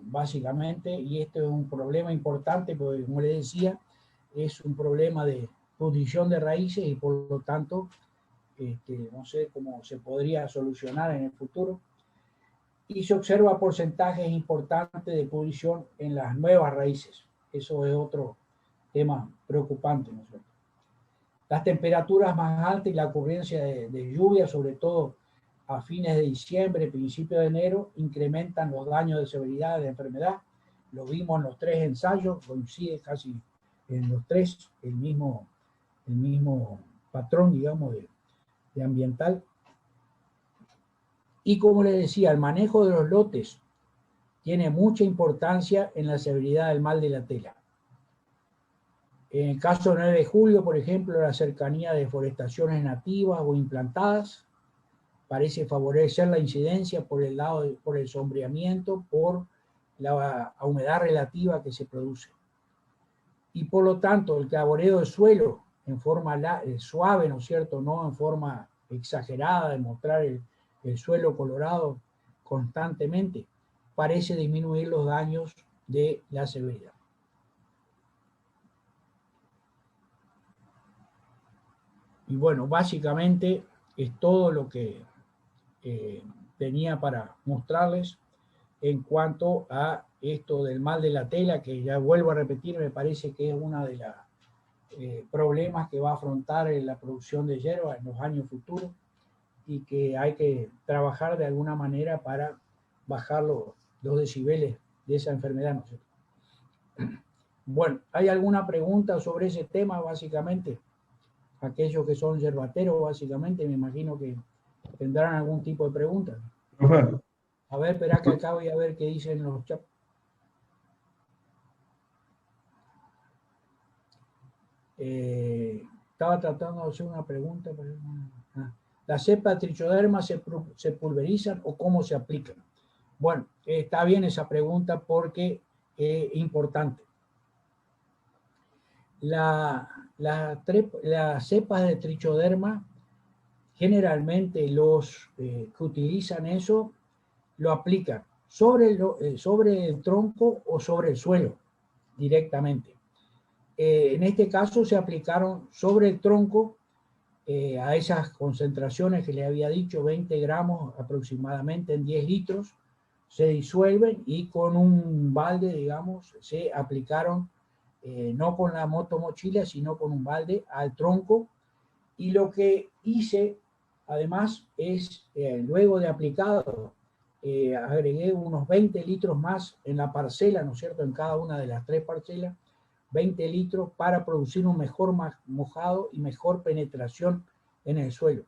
básicamente, y esto es un problema importante porque, como les decía, es un problema de pudrición de raíces y por lo tanto no sé cómo se podría solucionar en el futuro. Y se observa porcentajes importantes de pudrición en las nuevas raíces. Eso es otro tema preocupante, ¿no es cierto? Las temperaturas más altas y la ocurrencia de lluvia, sobre todo a fines de diciembre, principio de enero, incrementan los daños de severidad de la enfermedad. Lo vimos en los 3 ensayos, coincide casi en los 3 el mismo patrón, digamos, de ambiental. Y como les decía, el manejo de los lotes tiene mucha importancia en la severidad del mal de la tela. En el caso 9 de julio, por ejemplo, la cercanía de forestaciones nativas o implantadas parece favorecer la incidencia por el sombreamiento, por la humedad relativa que se produce. Y por lo tanto, el caboreo del suelo en forma suave, ¿no es cierto?, no en forma exagerada de mostrar el suelo colorado constantemente, parece disminuir los daños de la severidad. Y bueno, básicamente es todo lo que tenía para mostrarles en cuanto a esto del mal de la tela, que ya vuelvo a repetir, me parece que es uno de los problemas que va a afrontar la producción de hierba en los años futuros y que hay que trabajar de alguna manera para bajar los decibeles de esa enfermedad, ¿no es cierto? Bueno, ¿hay alguna pregunta sobre ese tema, básicamente? Aquellos que son yerbateros, básicamente, me imagino que tendrán algún tipo de pregunta. A ver, espera que acá voy a ver qué dicen los chats. Estaba tratando de hacer una pregunta. Pero... ¿Las cepas de trichoderma se pulverizan o cómo se aplican? Bueno, está bien esa pregunta porque es importante. Las cepas de trichoderma, generalmente los que utilizan eso, lo aplican sobre el tronco o sobre el suelo directamente. En este caso se aplicaron sobre el tronco a esas concentraciones que le había dicho, 20 gramos aproximadamente en 10 litros, se disuelven y con un balde, digamos, se aplicaron, no con la motomochila, sino con un balde al tronco. Y lo que hice, además, es, luego de aplicado, agregué unos 20 litros más en la parcela, ¿no es cierto?, en cada una de las 3 parcelas, 20 litros para producir un mejor mojado y mejor penetración en el suelo.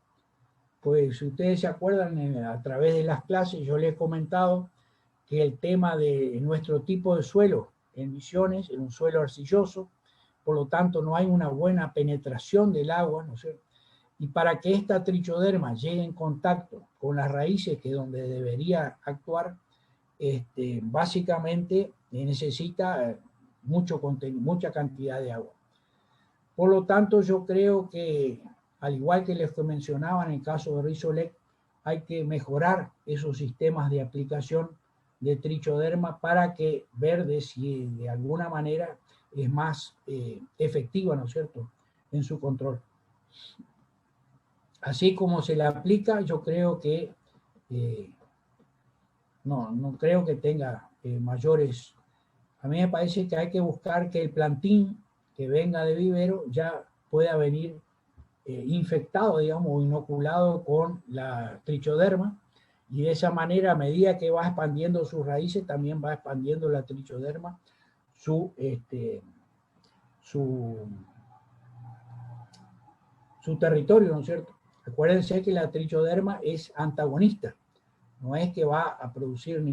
Pues si ustedes se acuerdan, a través de las clases yo les he comentado que el tema de nuestro tipo de suelo en Misiones, en un suelo arcilloso, por lo tanto no hay una buena penetración del agua, ¿no es cierto? Y para que esta trichoderma llegue en contacto con las raíces, que es donde debería actuar, básicamente necesita mucha cantidad de agua. Por lo tanto, yo creo que, al igual que les mencionaba en el caso de Rizolec, hay que mejorar esos sistemas de aplicación de trichoderma para que ver si de alguna manera es más efectiva, ¿no es cierto?, en su control. Así como se le aplica, yo creo que no creo que tenga mayores. A mí me parece que hay que buscar que el plantín que venga de vivero ya pueda venir infectado, digamos, o inoculado con la trichoderma, y de esa manera, a medida que va expandiendo sus raíces, también va expandiendo la trichoderma su territorio, ¿no es cierto? Acuérdense que la trichoderma es antagonista, no es que va a producir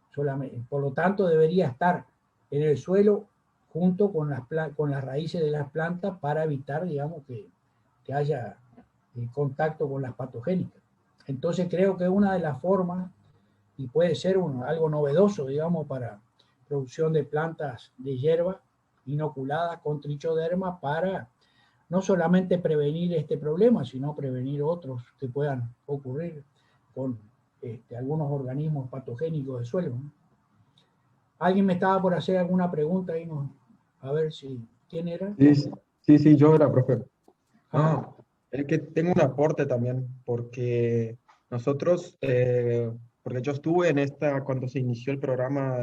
solamente, por lo tanto debería estar en el suelo junto con las raíces de las plantas para evitar, digamos, que haya contacto con las patogénicas. Entonces creo que una de las formas, y puede ser algo novedoso, digamos, para producción de plantas de hierba inoculadas con trichoderma, para no solamente prevenir este problema, sino prevenir otros que puedan ocurrir con algunos organismos patogénicos del suelo, ¿no? ¿Alguien me estaba por hacer alguna pregunta ahí? ¿No? A ver si, ¿quién era? Sí, yo era, profe. Es que tengo un aporte también, porque nosotros, porque yo estuve cuando se inició el programa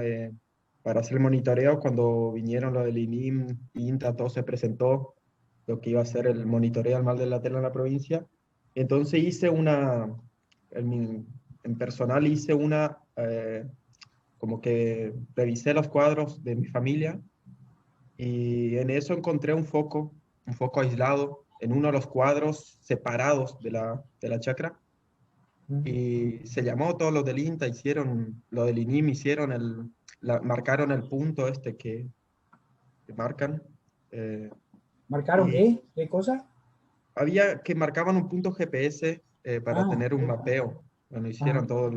para hacer el monitoreo, cuando vinieron lo del INIM, INTA, todo se presentó, lo que iba a ser el monitoreo al mal de la tela en la provincia. Entonces hice en personal hice como que revisé los cuadros de mi familia, y en eso encontré un foco aislado en uno de los cuadros separados de la chacra, y se llamó todos los del INTA, hicieron lo del INIM, marcaron el punto que marcan. ¿Marcaron qué? ¿Qué cosa? Había que marcaban un punto GPS para tener un mapeo. Bueno, hicieron todo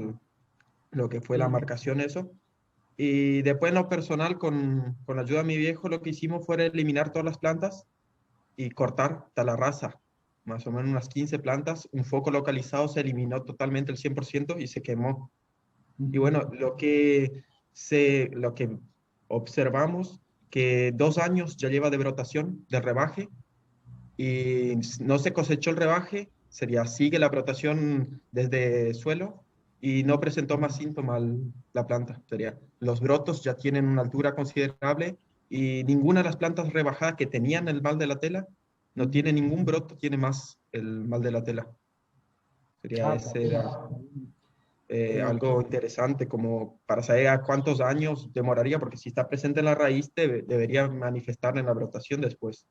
lo que fue la marcación, eso. Y después en lo personal, con la ayuda de mi viejo, lo que hicimos fue eliminar todas las plantas y cortar talarraza, más o menos unas 15 plantas. Un foco localizado se eliminó totalmente el 100% y se quemó. Y bueno, lo que observamos, que 2 años ya lleva de brotación, de rebaje, y no se cosechó el rebaje, sigue la brotación desde suelo, y no presentó más síntomas la planta. Los brotos ya tienen una altura considerable, y ninguna de las plantas rebajadas que tenían el mal de la tela, no tiene ningún broto, tiene más el mal de la tela. algo interesante como para saber a cuántos años demoraría, porque si está presente en la raíz debería manifestar en la brotación después,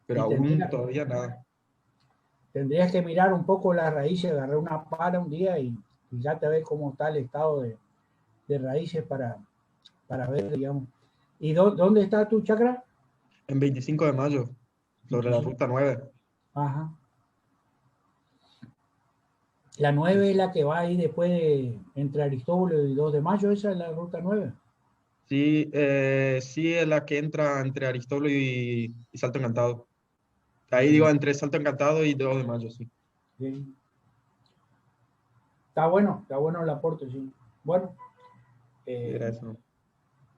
pero aún todavía nada. Tendrías que mirar un poco las raíces, agarrar una pala un día y ya te ves cómo está el estado de raíces para ver, digamos. ¿Y dónde está tu chakra? En 25 de mayo, sobre la ruta 9. Ajá. La 9 es la que va ahí después entre Aristóbulo y 2 de mayo, esa es la ruta 9. Sí, sí es la que entra entre Aristóbulo y Salto Encantado. Ahí digo, entre Salto Encantado y 2 de mayo, sí. Sí. Está bueno el aporte, sí. Bueno. Era eso.